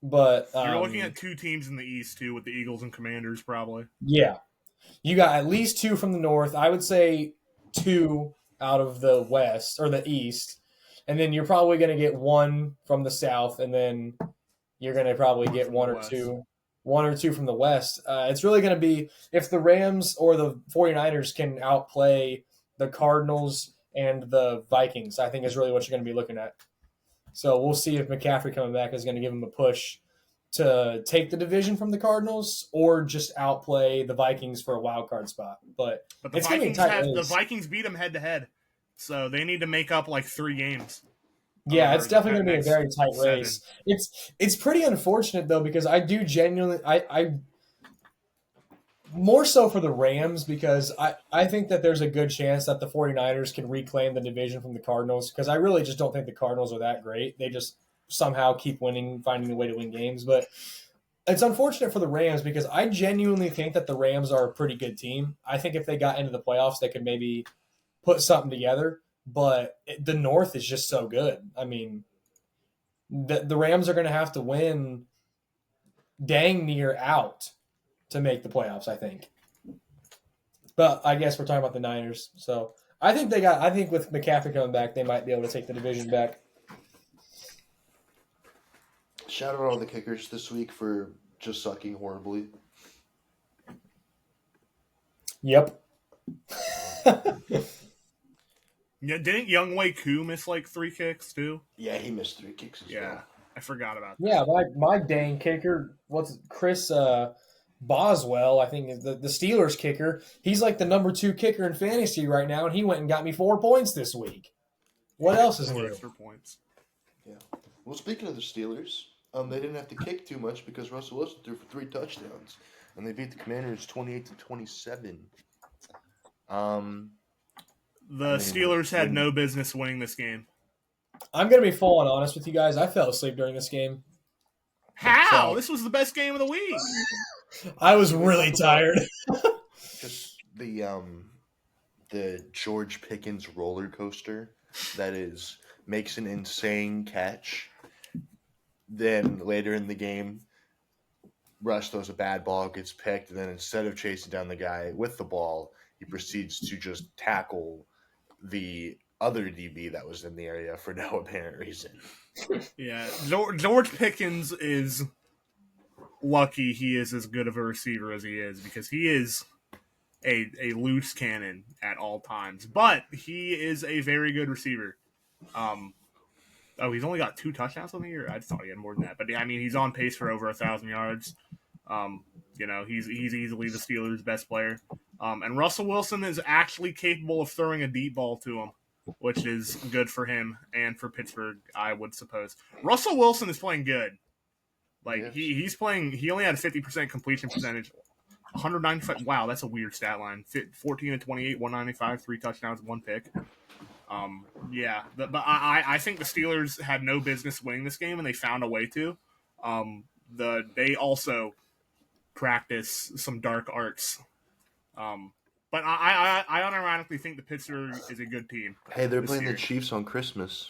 But you're looking at 2 teams in the East too, with the Eagles and Commanders probably. Yeah, you got at least 2 from the North. I would say 2 out of the West or the East, and then you're probably going to get 1 from the South, and then you're going to probably get 1 or 2 from the West. It's really going to be if the Rams or the 49ers can outplay the Cardinals and the Vikings, I think is really what you're going to be looking at. So we'll see if McCaffrey coming back is going to give them a push to take the division from the Cardinals or just outplay the Vikings for a wild card spot. But the it's Vikings the Vikings beat them head to head, so they need to make up 3 games. Yeah, it's definitely going to be a next very tight 7. race. It's pretty unfortunate though because I do genuinely I more so for the Rams because I think that there's a good chance that the 49ers can reclaim the division from the Cardinals because I really just don't think the Cardinals are that great. They just somehow keep winning, finding a way to win games. But it's unfortunate for the Rams because I genuinely think that the Rams are a pretty good team. I think if they got into the playoffs, they could maybe put something together. But the North is just so good. I mean, the Rams are going to have to win dang near out to make the playoffs, I think. But I guess we're talking about the Niners. So I think I think with McCaffrey coming back, they might be able to take the division back. Shout out all the kickers this week for just sucking horribly. Yep. Yeah, didn't Younghoe Koo miss like 3 kicks too? Yeah, he missed 3 kicks as well. I forgot about that. Yeah, my dang kicker, Chris Boswell, I think is the Steelers kicker. He's like the number 2 kicker in fantasy right now, and he went and got me 4 points this week. What else is new? Extra points. Yeah. Well, speaking of the Steelers, they didn't have to kick too much because Russell Wilson threw for 3 touchdowns, and they beat the Commanders 28-27. The Steelers had no business winning this game. I'm gonna be full on honest with you guys. I fell asleep during this game. How? So, this was the best game of the week. I was really tired. Just the George Pickens roller coaster that makes an insane catch. Then later in the game, Russ throws a bad ball, gets picked, and then instead of chasing down the guy with the ball, he proceeds to just tackle the other DB that was in the area for no apparent reason. Yeah, George Pickens is lucky he is as good of a receiver as he is because he is a loose cannon at all times. But he is a very good receiver. He's only got 2 touchdowns on the year. I thought he had more than that, but I mean, he's on pace for over 1,000 yards. He's easily the Steelers' best player. And Russell Wilson is actually capable of throwing a deep ball to him, which is good for him and for Pittsburgh, I would suppose. Russell Wilson is playing good. Like, he's playing – he only had a 50% completion percentage. 195 – wow, that's a weird stat line. 14-28, 195, 3 touchdowns, 1 pick. But I think the Steelers had no business winning this game, and they found a way to. They also practice some dark arts. But I unironically think the Pittsburgh is a good team. Hey, they're playing the Chiefs on Christmas.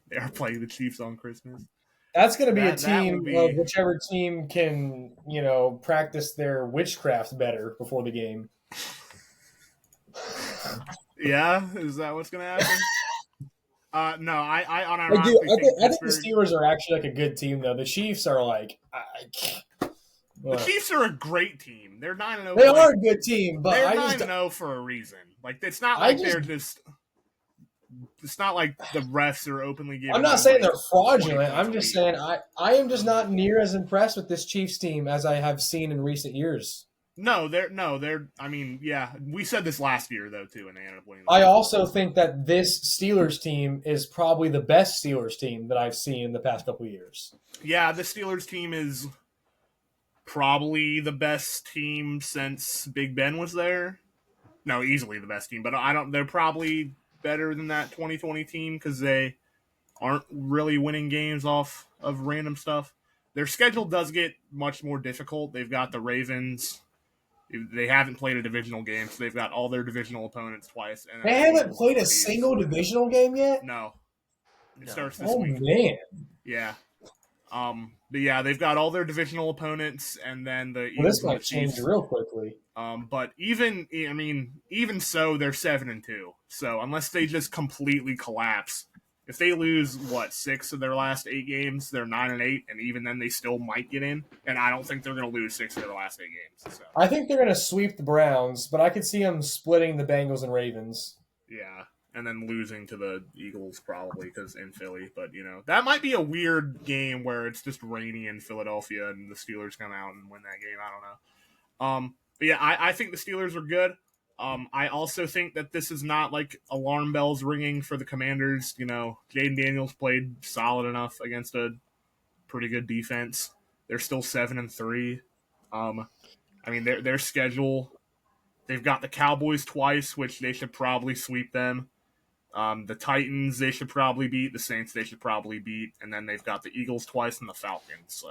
They are playing the Chiefs on Christmas. That's going to be a team of whichever team can, practice their witchcraft better before the game. Yeah, is that what's going to happen? No, I unironically I think the Steelers are actually like a good team, though. The Chiefs are like... The Chiefs are a great team. They're 9-0. They are a good team, but they're 9-0 for a reason. Like, it's not like they're just... It's not like the refs are openly giving. I'm not saying they're fraudulent. I'm just saying I am just not near as impressed with this Chiefs team as I have seen in recent years. They're. I mean, yeah, we said this last year though too, and they ended up winning. I also think that this Steelers team is probably the best Steelers team that I've seen in the past couple of years. Yeah, the Steelers team is probably the best team since Big Ben was there. No, easily the best team, but They're probably better than that 2020 team because they aren't really winning games off of random stuff. Their schedule does get much more difficult. They've got the Ravens. They haven't played a divisional game, so they've got all their divisional opponents twice. And they haven't played a single divisional game yet? No. It starts this week. Oh, man. Yeah. But yeah, they've got all their divisional opponents, and then the Eagles. This might change real quickly. But even so, they're 7-2. So unless they just completely collapse, if they lose 6 of their last 8 games, they're 9-8, and even then they still might get in. And I don't think they're going to lose 6 of their last 8 games. So. I think they're going to sweep the Browns, but I could see them splitting the Bengals and Ravens. Yeah. And then losing to the Eagles probably because in Philly. But, that might be a weird game where it's just rainy in Philadelphia and the Steelers come out and win that game. I don't know. But yeah, I think the Steelers are good. I also think that this is not like alarm bells ringing for the Commanders. Jaden Daniels played solid enough against a pretty good defense. They're still 7-3. Their schedule. They've got the Cowboys twice, which they should probably sweep them. The Titans they should probably beat. The Saints they should probably beat, and then they've got the Eagles twice and the Falcons. So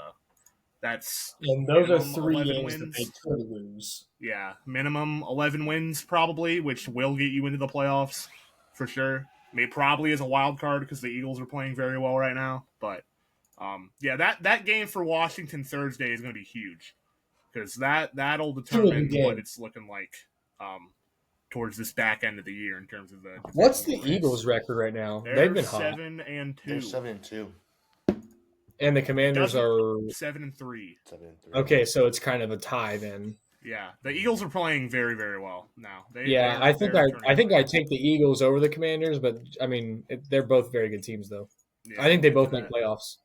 that's And those are minimum 3 11 games that they wins. could lose. Yeah, minimum 11 wins probably, which will get you into the playoffs for sure. Probably as a wild card because the Eagles are playing very well right now. But that game for Washington Thursday is going to be huge because that'll determine what it's looking like towards this back end of the year in terms of the. What's the Eagles' record right now? They've been hot. 7-2. They're 7-2. And the Commanders are 7-3. 7-3. Okay, so it's kind of a tie then. Yeah, the Eagles are playing very, very well now. I think I take the Eagles over the Commanders, but I mean they're both very good teams though. Yeah, I think they both make playoffs.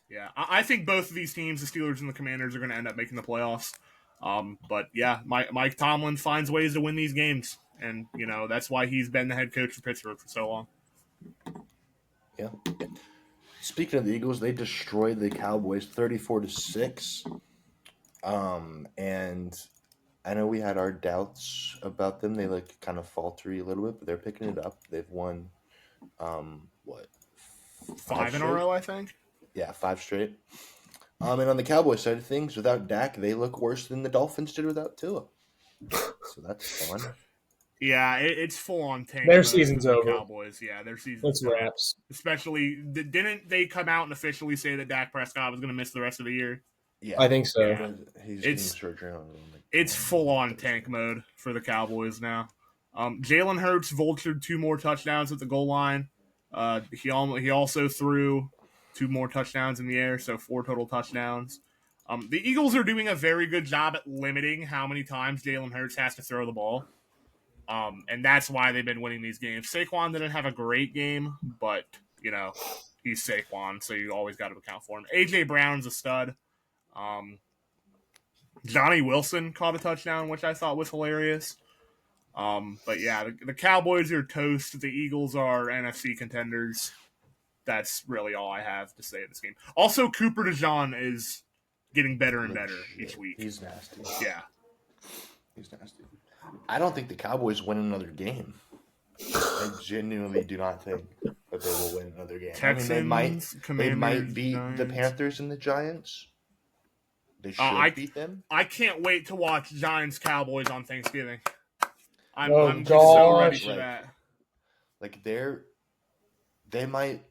Yeah, I think both of these teams, the Steelers and the Commanders, are going to end up making the playoffs. But yeah, Mike Tomlin finds ways to win these games, and that's why he's been the head coach for Pittsburgh for so long. Yeah. Speaking of the Eagles, they destroyed the Cowboys 34-6. And I know we had our doubts about them. They look kind of faltery a little bit, but they're picking it up. They've won, 5 in a row, I think. Yeah, 5 straight. And on the Cowboys side of things, without Dak, they look worse than the Dolphins did without Tua. So that's fun. Yeah, it's full on tank. Their season's over. Cowboys, yeah, their season's It's over. wraps. Especially, didn't they come out and officially say that Dak Prescott was going to miss the rest of the year? Yeah, I think so. Yeah. He's getting surgery on him. It's full on tank mode for the Cowboys now. Jalen Hurts vultured 2 more touchdowns at the goal line. He also threw 2 more touchdowns in the air, so 4 total touchdowns. The Eagles are doing a very good job at limiting how many times Jalen Hurts has to throw the ball. And that's why they've been winning these games. Saquon didn't have a great game, but, he's Saquon, so you always got to account for him. A.J. Brown's a stud. Johnny Wilson caught a touchdown, which I thought was hilarious. But yeah, the Cowboys are toast. The Eagles are NFC contenders. That's really all I have to say of this game. Also, Cooper DeJean is getting better and better each week. He's nasty. Yeah. He's nasty. I don't think the Cowboys win another game. I genuinely do not think that they will win another game. Texans, they might beat Giants. the Panthers and the Giants. They should beat them. I can't wait to watch Giants Cowboys on Thanksgiving. I'm just so ready for that. Like they might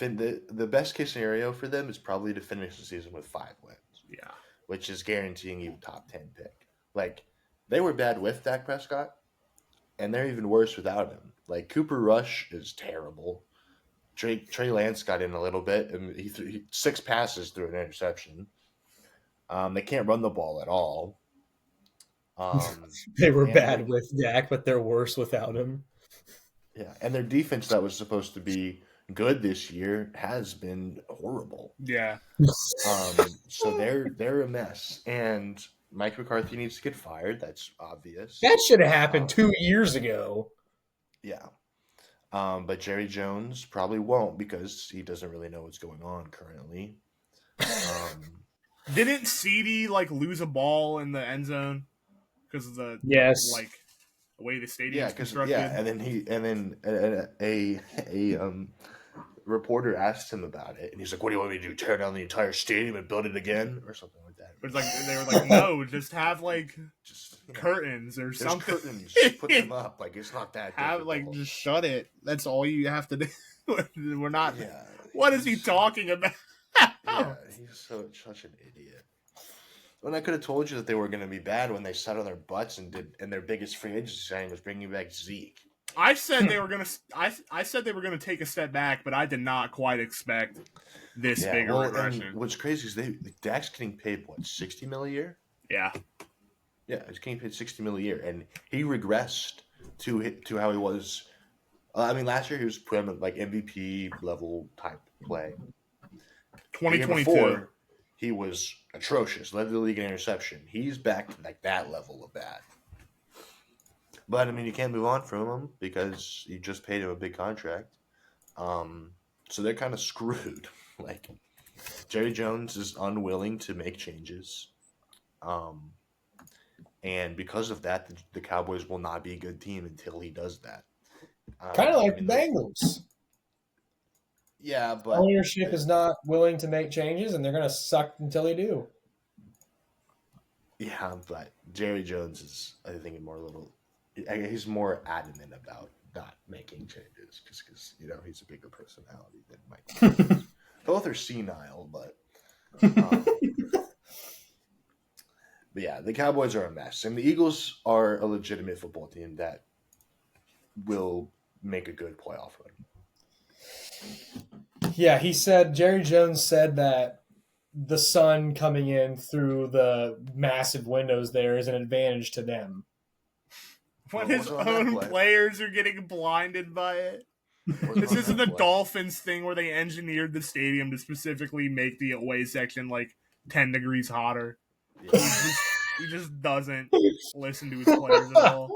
the best case scenario for them is probably to finish the season with 5 wins. Yeah. Which is guaranteeing you top 10 pick. Like they were bad with Dak Prescott, and they're even worse without him. Like Cooper Rush is terrible. Trey Lance got in a little bit, and he threw 6 passes through an interception. They can't run the ball at all. They were bad with Dak, but they're worse without him. Yeah, and their defense that was supposed to be good this year has been horrible. Yeah. So they're a mess, and Mike McCarthy needs to get fired. That's obvious. That should have happened 2 years ago. Yeah. But Jerry Jones probably won't because he doesn't really know what's going on currently. Didn't CD lose a ball in the end zone because of the the way the stadium is constructed? Yeah, and then a reporter asked him about it, and he's like, "What do you want me to do? Tear down the entire stadium and build it again, or something like that?" But they were like, "No, just have curtains or something. Curtains, just put them up. It's not that difficult. Just shut it. That's all you have to do. We're not. Yeah, what is he talking about?" Yeah, he's such an idiot. When I could have told you that they were going to be bad when they sat on their butts and their biggest free agency signing was bringing back Zeke. I said they were going to. I said they were going to take a step back, but I did not quite expect this big a regression. What's crazy is Dak's getting paid $60 million a year. Yeah, he's getting paid $60 million a year, and he regressed to how he was. Last year he was put him at MVP level type play. 2022, he was atrocious. Led the league in interception. He's back to that level of bad. But I mean, you can't move on from him because you just paid him a big contract. So they're kind of screwed. Like Jerry Jones is unwilling to make changes. Um, and because of that, the Cowboys will not be a good team until he does that. Kind of I like mean, the Bengals. yeah, but Ownership is not willing to make changes, and they're going to suck until they do. yeah, but Jerry Jones is, I think, he's more adamant about not making changes because he's a bigger personality than Mike. Both are senile, um, but yeah, the Cowboys are a mess, and the Eagles are a legitimate football team that will make a good playoff run. Yeah, Jerry Jones said that the sun coming in through the massive windows there is an advantage to them. When his own players are getting blinded by it. This isn't the Dolphins thing where they engineered the stadium to specifically make the away section like 10 degrees hotter. Yeah. He just doesn't listen to his players at all.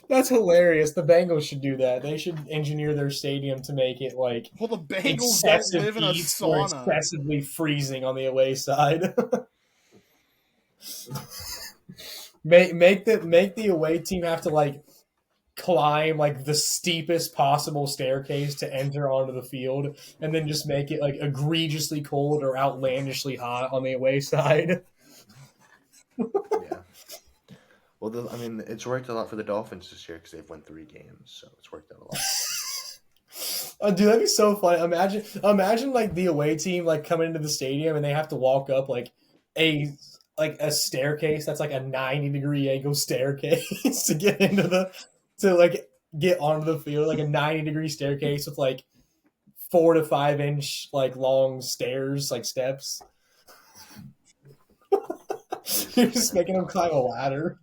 That's hilarious. The Bengals should do that. They should engineer their stadium to make it like the Bengals don't live in a sauna. Excessively freezing on the away side. make the away team have to like climb like the steepest possible staircase to enter onto the field, and then just make it like egregiously cold or outlandishly hot on the away side. Yeah. Well, it's worked a lot for the Dolphins this year because they've won 3 games, so it's worked out a lot. Dude, that'd be so funny. Imagine like the away team like coming into the stadium and they have to walk up like a staircase that's like a 90-degree angle staircase to get get onto the field, like a 90-degree staircase with like 4 to 5 inch like long stairs, like steps. You're just making them climb a ladder.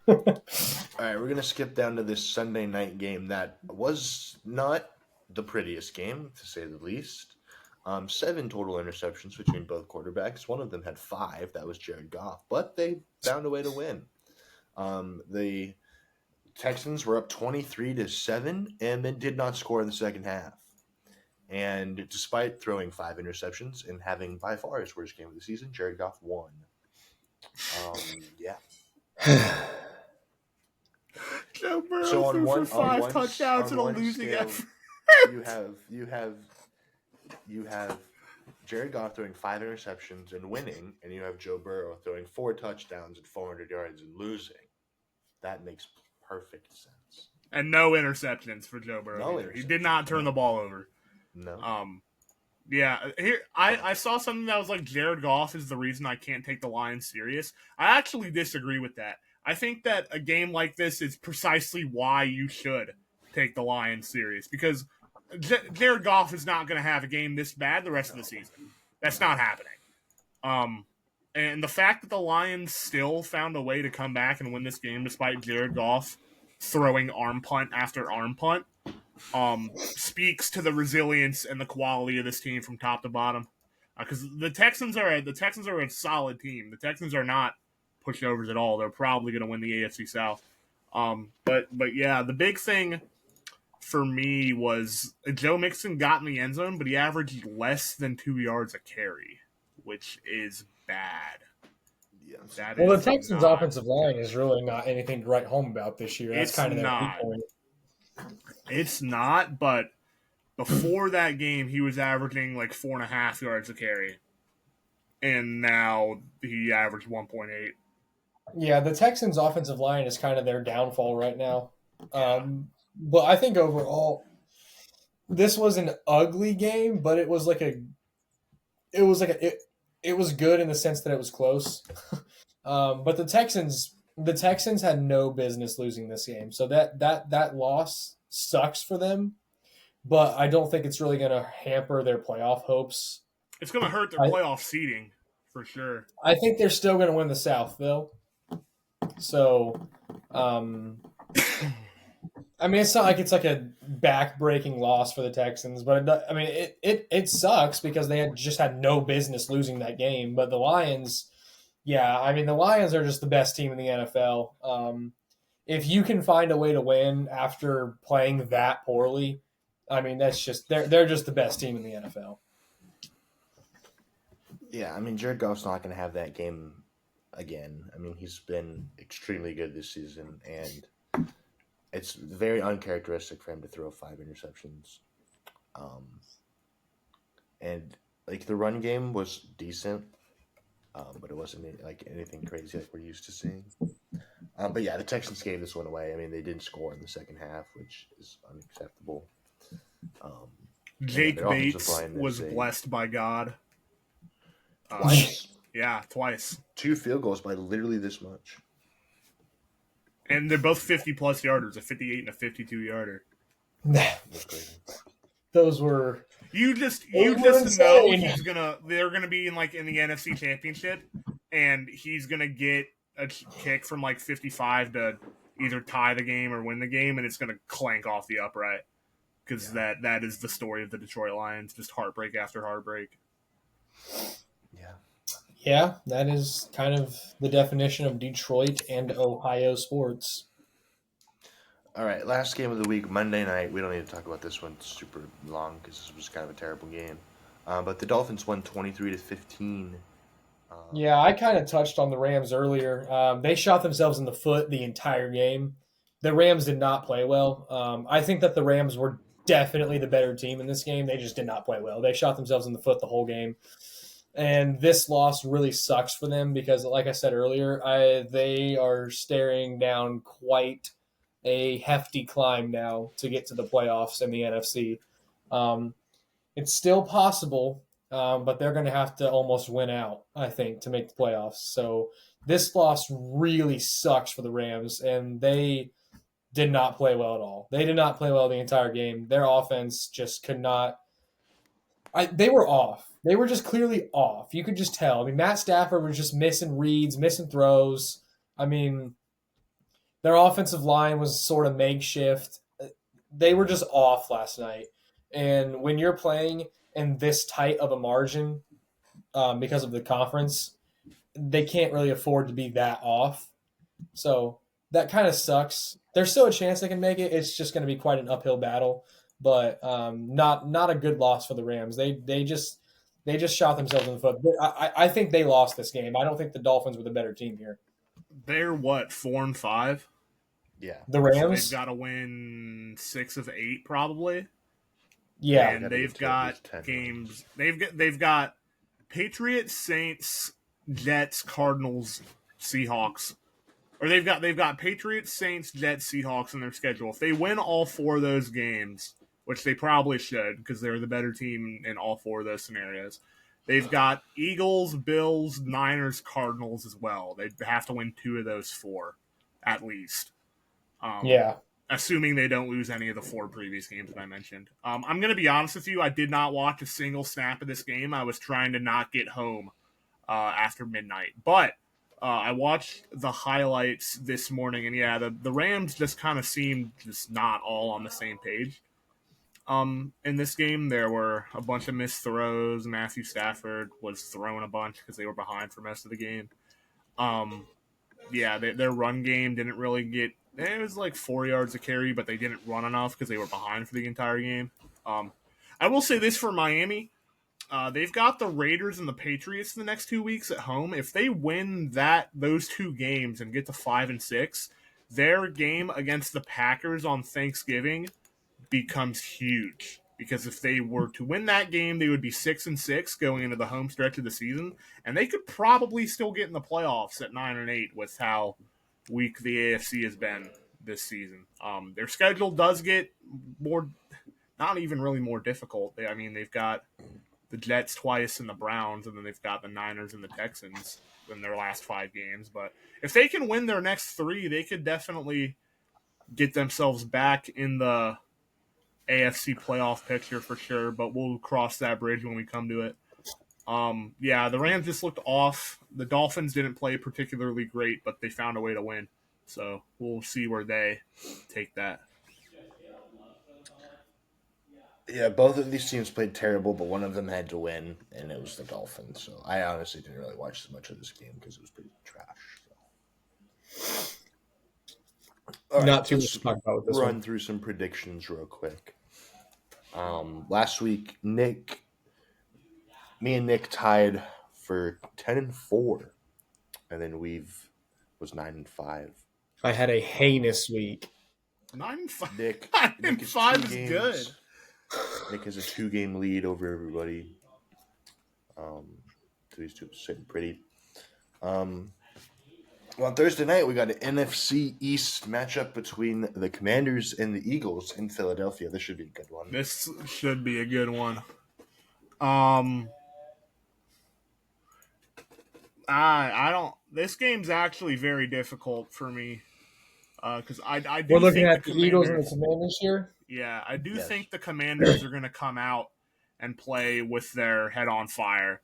All right, we're going to skip down to this Sunday night game that was not the prettiest game, to say the least. 7 total interceptions between both quarterbacks. One of them had 5. That was Jared Goff. But they found a way to win. The Texans were up 23-7 and then did not score in the second half. And despite throwing 5 interceptions and having by far his worst game of the season, Jared Goff won. Yeah. Joe Burrow threw for 5 touchdowns and a losing effort. You have Jared Goff throwing 5 interceptions and winning, and you have Joe Burrow throwing 4 touchdowns and 400 yards and losing. That makes perfect sense. And no interceptions for Joe Burrow. He did not turn the ball over. No. Yeah, here I saw something that was like Jared Goff is the reason I can't take the Lions serious. I actually disagree with that. I think that a game like this is precisely why you should take the Lions serious, because Jared Goff is not going to have a game this bad the rest of the season. That's not happening. And the fact that the Lions still found a way to come back and win this game despite Jared Goff throwing arm punt after arm punt speaks to the resilience and the quality of this team from top to bottom. Because the Texans are a solid team. The Texans are not pushovers at all. They're probably going to win the AFC South. But yeah, the big thing for me was Joe Mixon got in the end zone, but he averaged less than 2 yards a carry, which is bad. Yes. Well, the Texans' offensive line is really not anything to write home about this year. That's kind of their point. It's not, but before that game, he was averaging like 4.5 yards a carry, and now he averaged 1.8. Yeah, the Texans' offensive line is kind of their downfall right now. But I think overall, this was an ugly game, but it was good in the sense that it was close. But the Texans had no business losing this game, so that loss sucks for them. But I don't think it's really going to hamper their playoff hopes. It's going to hurt their playoff seeding for sure. I think they're still going to win the South, though. So, I mean, it's not like it's like a back-breaking loss for the Texans, but it sucks because they just had no business losing that game. But the Lions, Yeah, I mean the Lions are just the best team in the NFL. If you can find a way to win after playing that poorly, I mean that's just they're just the best team in the NFL. Yeah, I mean, Jared Goff's not going to have that game again. I mean, he's been extremely good this season, and it's very uncharacteristic for him to throw 5 interceptions. Um, and like the run game was decent, but it wasn't like anything crazy like we're used to seeing. But yeah, the Texans gave this one away. I mean, they didn't score in the second half, which is unacceptable. Um, and yeah, Jake their offensive Bates line is was a blessed by God. twice Yeah, twice. 2 field goals by literally this much. And they're both 50-plus yarders, a 58 and a 52-yarder. That's crazy. Those were You just know insane. they're gonna be in the NFC Championship, and he's gonna get a kick from like 55 to either tie the game or win the game, and it's gonna clank off the upright because that is the story of the Detroit Lions, just heartbreak after heartbreak. Yeah. Yeah, that is kind of the definition of Detroit and Ohio sports. All right, last game of the week, Monday night. We don't need to talk about this one super long because this was kind of a terrible game. But the Dolphins won 23-15. Yeah, I kind of touched on the Rams earlier. They shot themselves in the foot the entire game. The Rams did not play well. I think that the Rams were definitely the better team in this game. They just did not play well. They shot themselves in the foot the whole game. And this loss really sucks for them because, like I said earlier, they are staring down quite a hefty climb now to get to the playoffs in the NFC. Um, it's still possible, but they're going to have to almost win out, I think, to make the playoffs. So this loss really sucks for the Rams, and they did not play well at all. They did not play well the entire game. Their offense just could not. They were off. They were just clearly off. You could just tell. I mean, Matt Stafford was just missing reads, missing throws. I mean, their offensive line was sort of makeshift. They were just off last night. And when you're playing in this tight of a margin because of the conference, they can't really afford to be that off. So that kind of sucks. There's still a chance they can make it. It's just going to be quite an uphill battle, but not a good loss for the Rams. They just shot themselves in the foot. I think they lost this game. I don't think the Dolphins were the better team here. They're what, 4-5? Yeah. The So they've Rams, got to win 6 of 8 probably. yeah, And they've got games. They've got Patriots, Saints, Jets, Cardinals, Seahawks. Or they've got Patriots, Saints, Jets, Seahawks in their schedule. If they win all 4 of those games, which they probably should because they're the better team in all 4 of those scenarios, they've got Eagles, Bills, Niners, Cardinals as well. They have to win 2 of those 4 at least. yeah. Assuming they don't lose any of the 4 previous games that I mentioned. I'm going to be honest with you. I did not watch a single snap of this game. I was trying to not get home after midnight. But I watched the highlights this morning, and yeah, the Rams just kind of seemed just not all on the same page. In this game, there were a bunch of missed throws. Matthew Stafford was throwing a bunch because they were behind for most of the game. Um, yeah, their run game didn't really get. It was like 4 yards a carry, but they didn't run enough because they were behind for the entire game. I will say this for Miami. They've got the Raiders and the Patriots the next 2 weeks at home. If they win those 2 games and get to 5-6, their game against the Packers on Thanksgiving becomes huge. Because if they were to win that game, they would be 6-6 going into the home stretch of the season, and they could probably still get in the playoffs at 9-8 with how weak the AFC has been this season. Their schedule does get more, not even really more difficult. They've got the Jets twice and the Browns, and then they've got the Niners and the Texans in their last 5 games. But if they can win their next 3, they could definitely get themselves back in the AFC playoff picture for sure, but we'll cross that bridge when we come to it. Yeah, the Rams just looked off. The Dolphins didn't play particularly great, but they found a way to win. So we'll see where they take that. Yeah, both of these teams played terrible, but one of them had to win, and it was the Dolphins. So I honestly didn't really watch as much of this game because it was pretty trash. So. All right, Not too much let's to talk about with this run one. through some predictions real quick. Last week, me and Nick tied for 10-4, and then was 9-5. I had a heinous week. 9-5. Nick 9-5 is is 2 good. games. Nick has a 2-game lead over everybody. So he's sitting pretty. Well, on Thursday night, we got an NFC East matchup between the Commanders and the Eagles in Philadelphia. This should be a good one. This should be a good one. I don't. This game's actually very difficult for me because I do We're looking think at the the Eagles and the Commanders. Commanders here. Yeah, I do Yes. think the Commanders are going to come out and play with their head on fire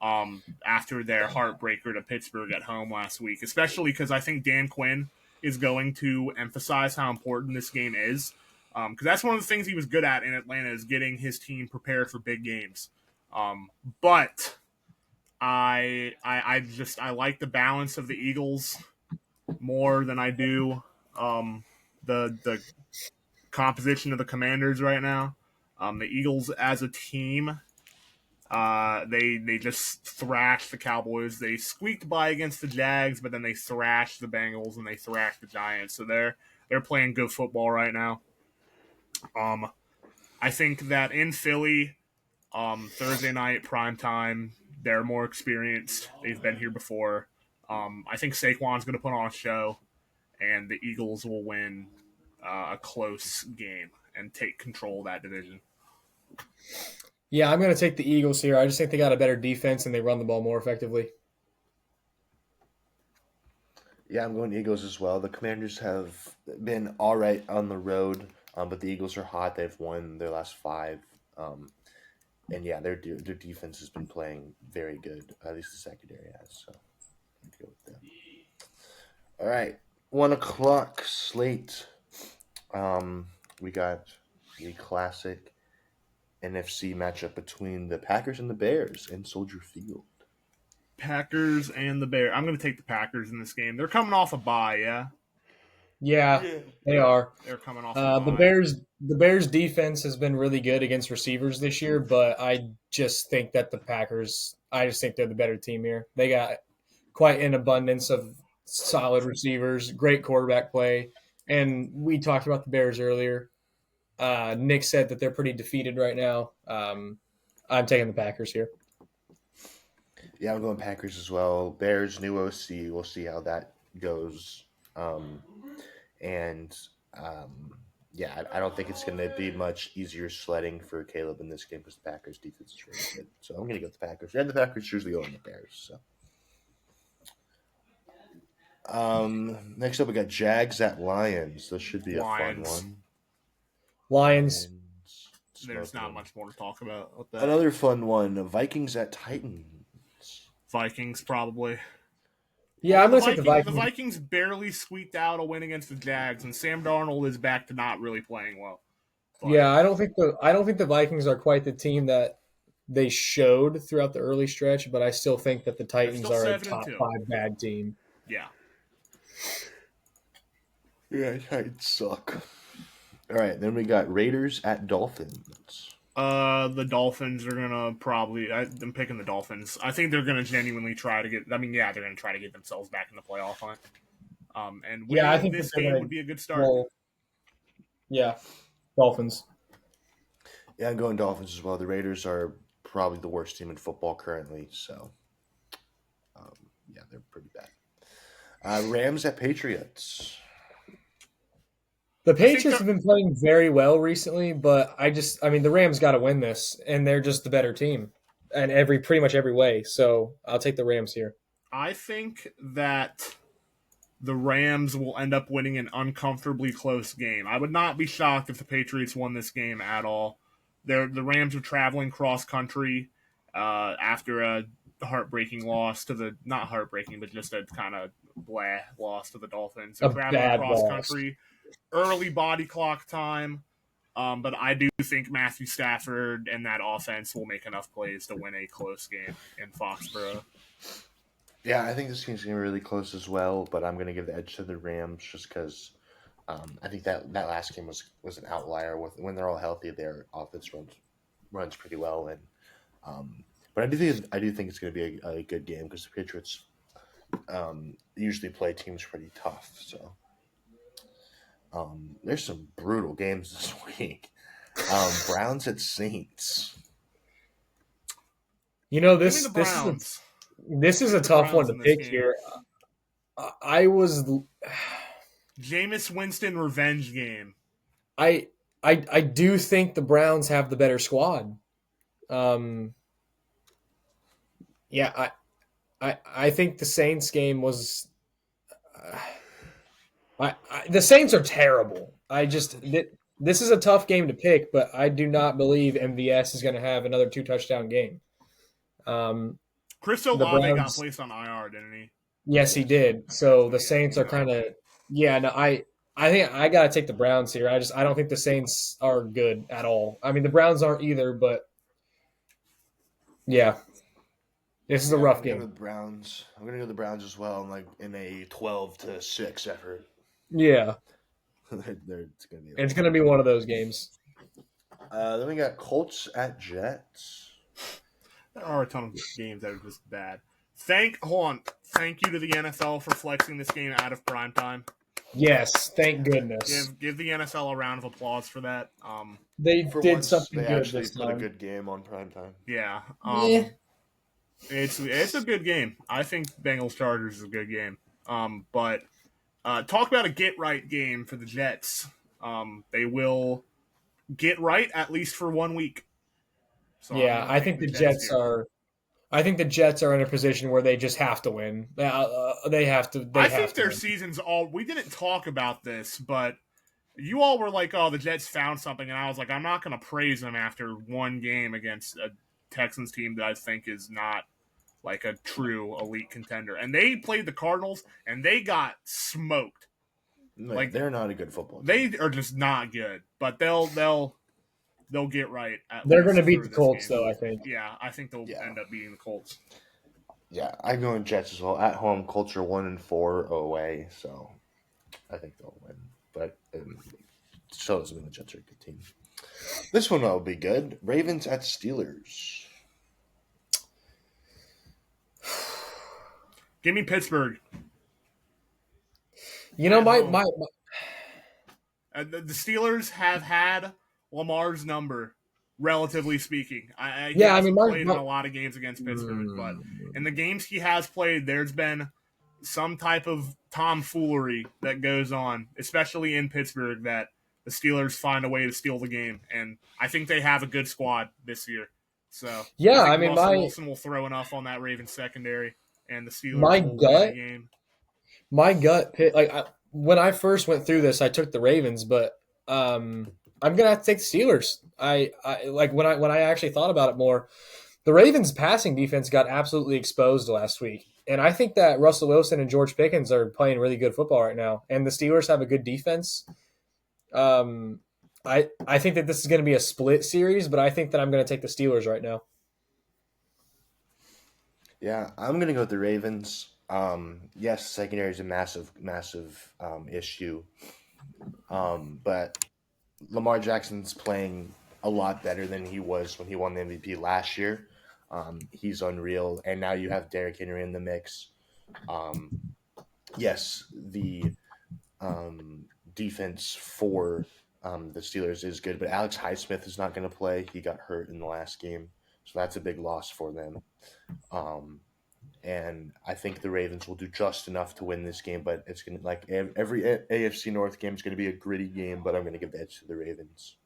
after their heartbreaker to Pittsburgh at home last week, especially because I think Dan Quinn is going to emphasize how important this game is. Because that's one of the things he was good at in Atlanta is getting his team prepared for big games. But I like the balance of the Eagles more than I do the composition of the Commanders right now. The Eagles as a team, they just thrashed the Cowboys. They squeaked by against the Jags, but then they thrashed the Bengals and they thrashed the Giants. So they're playing good football right now. I think that in Philly, Thursday night prime time, they're more experienced. They've been here before. I think Saquon's going to put on a show, and the Eagles will win a close game and take control of that division. Yeah, I'm going to take the Eagles here. I just think they got a better defense and they run the ball more effectively. Yeah, I'm going Eagles as well. The Commanders have been all right on the road, but the Eagles are hot. They've won their last 5. And yeah, their defense has been playing very good. At least the secondary has. So I'm good with them. All right, 1:00 slate. We got the classic NFC matchup between the Packers and the Bears in Soldier Field. Packers and the Bears. I'm going to take the Packers in this game. They're coming off a bye, yeah? Yeah, they are. They're coming off a The bye. Bears defense has been really good against receivers this year, but I just think that the Packers. I just think they're the better team here. They got quite an abundance of solid receivers, great quarterback play, and we talked about the Bears earlier. Nick said that they're pretty defeated right now. I'm taking the Packers here. Yeah, I'm going Packers as well. Bears, new OC. We'll see how that goes. And yeah, I don't think it's going to be much easier sledding for Caleb in this game because the Packers' defense is really good. So I'm going to go with the Packers. And the Packers usually go on the Bears. So next up, we got Jags at Lions. This should be Lions. a fun one. Lions. There's not much more to talk about with that. Another fun one. Vikings at Titans. Vikings, probably. Yeah, I'm going to take the Vikings. The Vikings barely squeaked out a win against the Jags, and Sam Darnold is back to not really playing well. But, yeah, I don't think the Vikings are quite the team that they showed throughout the early stretch, but I still think that the Titans are a top 5 bad team. Yeah. Yeah, Titans suck. All right, then we got Raiders at Dolphins. The Dolphins are gonna probably. I'm picking the Dolphins. I think they're gonna genuinely try to get. I mean, yeah, they're gonna try to get themselves back in the playoff hunt. And yeah, I think this game would be a good start. Well, yeah, Dolphins. Yeah, I'm going Dolphins as well. The Raiders are probably the worst team in football currently, so yeah, they're pretty bad. Rams at Patriots. The Patriots have been playing very well recently, but the Rams got to win this, and they're just the better team, and pretty much every way. So I'll take the Rams here. I think that the Rams will end up winning an uncomfortably close game. I would not be shocked if the Patriots won this game at all. The Rams are traveling cross country after a heartbreaking loss to the not heartbreaking, but just a kind of blah loss to the Dolphins. So traveling cross country. Early body clock time. But I do think Matthew Stafford and that offense will make enough plays to win a close game in Foxborough. Yeah, I think this game's going to be really close as well, but I'm going to give the edge to the Rams just because I think that last game was an outlier. With when they're all healthy, their offense runs pretty well, and but I do think it's going to be a good game because the Patriots usually play teams pretty tough. So there's some brutal games this week. Browns at Saints. You know, Give me the this is Browns. this is a tough one to pick here. I was Jameis Winston revenge game. I do think the Browns have the better squad. Yeah, I think the Saints game was. The Saints are terrible. This is a tough game to pick, but I do not believe MVS is going to have another 2-touchdown game. Chris The Olave got Browns, placed on IR, didn't he? yes, he did. So the Saints are kind of, yeah. No, I think I got to take the Browns here. I don't think the Saints are good at all. I mean, the Browns aren't either, but yeah, this is a rough game. I'm going to go with the Browns as well, in a 12-6 effort. Yeah, it's going to be one of those games. Then we got Colts at Jets. There are a ton of games that are just bad. Thank you to the NFL for flexing this game out of primetime. Yes, thank goodness. Give the NFL a round of applause for that. They did something good. They actually put a good game on primetime. Yeah. It's a good game. I think Bengals Chargers is a good game. But talk about a get right game for the Jets. They will get right at least for 1 week. So yeah, I think the Jets are. I think the Jets are in a position where they just have to win. They have to. I think their season's all. We didn't talk about this, but you all were like, "Oh, the Jets found something," and I was like, "I'm not going to praise them after one game against a Texans team that I think is not like a true elite contender." And they played the Cardinals, and they got smoked. Like they're not a good football team. They are just not good, but they'll get right. They're going to beat the Colts, though, I think. Yeah, I think they'll end up beating the Colts. Yeah, I'm going Jets as well. At home, Colts are 1-4 away, so I think they'll win. But so doesn't mean the Jets are a good team. This one will be good. Ravens at Steelers. Give me Pittsburgh. You know, my the Steelers have had Lamar's number, relatively speaking. He played in a lot of games against Pittsburgh, but in the games he has played, there's been some type of tomfoolery that goes on, especially in Pittsburgh, that the Steelers find a way to steal the game, and I think they have a good squad this year. So yeah, I mean, Russell Wilson will throw enough on that Ravens secondary, and the Steelers will win the game. My gut, when I first went through this, I took the Ravens, but I'm gonna have to take the Steelers. I when I actually thought about it more, the Ravens' passing defense got absolutely exposed last week, and I think that Russell Wilson and George Pickens are playing really good football right now, and the Steelers have a good defense. I think that this is going to be a split series, but I think that I'm going to take the Steelers right now. Yeah, I'm going to go with the Ravens. Yes, secondary is a massive issue, but Lamar Jackson's playing a lot better than he was when he won the MVP last year. He's unreal, and now you have Derrick Henry in the mix. Yes, the defense for the Steelers is good, but Alex Highsmith is not going to play. He got hurt in the last game, so that's a big loss for them. And I think the Ravens will do just enough to win this game, but it's going to, every AFC North game is going to be a gritty game, but I'm going to give the edge to the Ravens.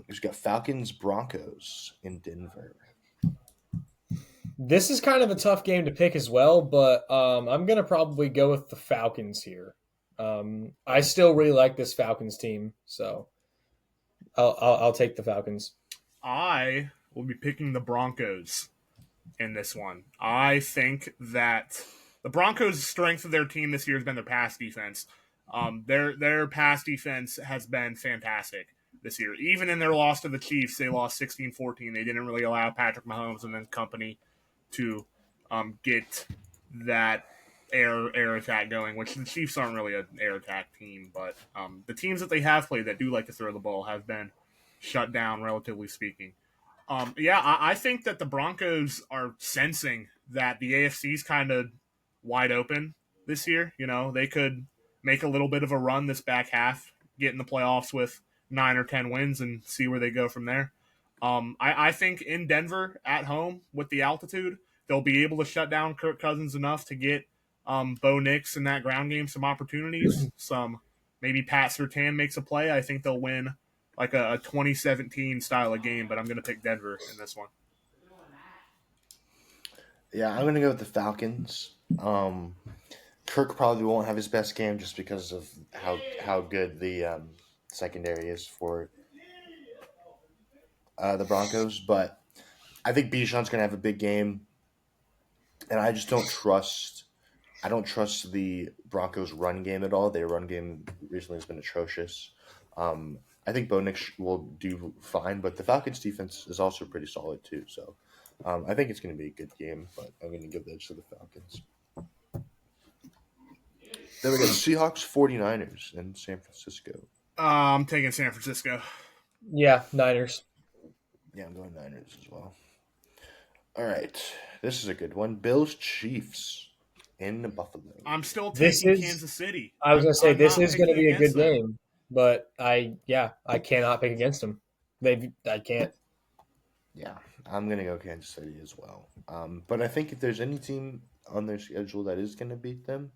We've got Falcons-Broncos in Denver. This is kind of a tough game to pick as well, but I'm going to probably go with the Falcons here. I still really like this Falcons team, so I'll take the Falcons. I will be picking the Broncos in this one. I think that the Broncos' strength of their team this year has been their pass defense. Their pass defense has been fantastic this year. Even in their loss to the Chiefs, they lost 16-14. They didn't really allow Patrick Mahomes and then company to get that air attack going, which the Chiefs aren't really an air attack team, but the teams that they have played that do like to throw the ball have been shut down, relatively speaking. I think that the Broncos are sensing that the AFC is kind of wide open this year. You know, they could make a little bit of a run this back half, get in the playoffs with 9 or 10 wins, and see where they go from there. I think in Denver at home with the altitude, they'll be able to shut down Kirk Cousins enough to get Bo Nix in that ground game some opportunities. Some maybe Pat Surtain makes a play. I think they'll win like a 2017 style of game, but I'm going to pick Denver in this one. Yeah, I'm going to go with the Falcons. Kirk probably won't have his best game just because of how good the secondary is for the Broncos, but I think Bijan's going to have a big game, and I just don't trust. I don't trust the Broncos' run game at all. Their run game recently has been atrocious. I think Bo Nix will do fine, but the Falcons' defense is also pretty solid too. So I think it's going to be a good game, but I'm going to give the edge to the Falcons. Then we got Seahawks 49ers in San Francisco. I'm taking San Francisco. Yeah, Niners. Yeah, I'm going Niners as well. All right. This is a good one. Bills Chiefs in Buffalo. I'm still taking Kansas City. I was going to say, I'm this not is going to picking be a good against them. game, but I cannot pick against them. I can't. Yeah, I'm going to go Kansas City as well. But I think if there's any team on their schedule that is going to beat them,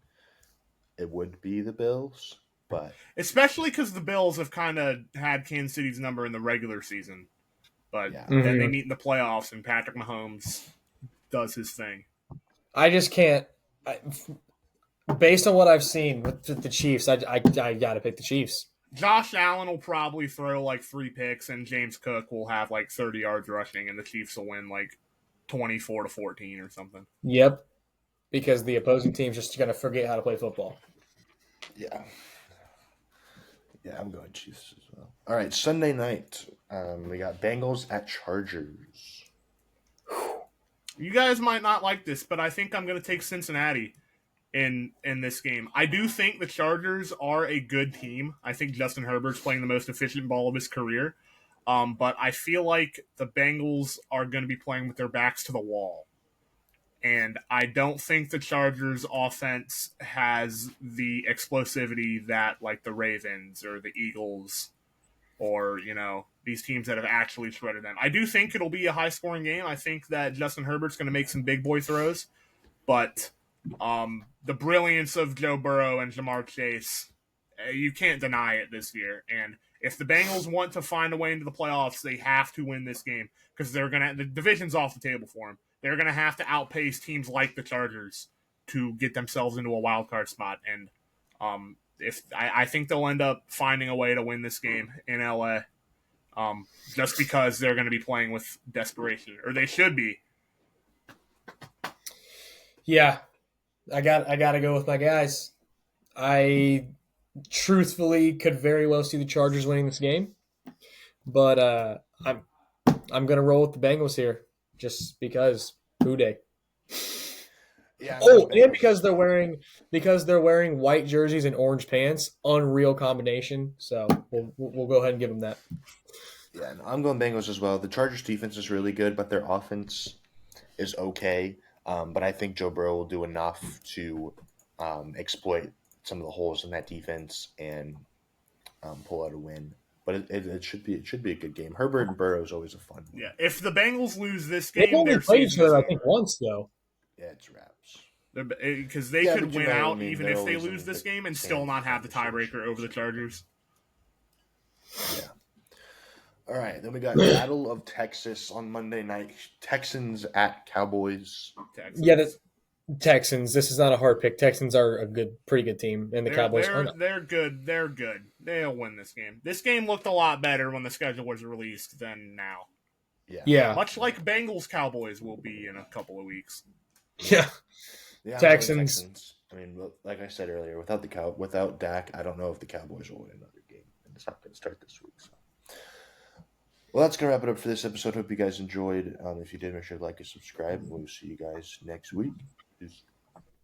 it would be the Bills. But especially because the Bills have kind of had Kansas City's number in the regular season. But yeah. then they meet in the playoffs, and Patrick Mahomes does his thing. I just can't. Based on what I've seen with the Chiefs, I got to pick the Chiefs. Josh Allen will probably throw like 3 picks, and James Cook will have like 30 yards rushing, and the Chiefs will win like 24-14 or something. Yep, because the opposing team's just going to forget how to play football. Yeah. Yeah, I'm going Chiefs as well. All right, Sunday night, we got Bengals at Chargers. You guys might not like this, but I think I'm going to take Cincinnati in this game. I do think the Chargers are a good team. I think Justin Herbert's playing the most efficient ball of his career. But I feel like the Bengals are going to be playing with their backs to the wall. And I don't think the Chargers offense has the explosivity that like the Ravens or the Eagles or, you know, these teams that have actually shredded them. I do think it'll be a high-scoring game. I think that Justin Herbert's going to make some big boy throws. But the brilliance of Joe Burrow and Jamar Chase, you can't deny it this year. And if the Bengals want to find a way into the playoffs, they have to win this game because the division's off the table for them. They're going to have to outpace teams like the Chargers to get themselves into a wild card spot. And I think they'll end up finding a way to win this game in LA, just because they're going to be playing with desperation, or they should be. Yeah, I got to go with my guys. I truthfully could very well see the Chargers winning this game, but I'm gonna roll with the Bengals here just because Boo Day. Yeah. And because they're wearing white jerseys and orange pants, unreal combination. So we'll go ahead and give them that. Yeah, no, I'm going Bengals as well. The Chargers defense is really good, but their offense is okay. But I think Joe Burrow will do enough to exploit some of the holes in that defense and pull out a win. But it should be a good game. Herbert and Burrow is always a fun one. Yeah, if the Bengals lose this game, They've only played each other, I think, once though. Yeah, it's wraps. Because they could win out even if they always lose in this the game and same still not have the conversation. tiebreaker over the Chargers. Yeah. All right, then we got Battle of Texas on Monday night. Texans at Cowboys. Texans. Yeah, the Texans. This is not a hard pick. Texans are a pretty good team, and the Cowboys are not. They're good. They're good. They'll win this game. This game looked a lot better when the schedule was released than now. Yeah. Much like Bengals Cowboys will be in a couple of weeks. Yeah. Yeah, Texans. I mean, like I said earlier, without Dak, I don't know if the Cowboys will win another game, and it's not going to start this week. So, well, that's going to wrap it up for this episode. Hope you guys enjoyed. If you did, make sure to like and subscribe, and we'll see you guys next week. Peace.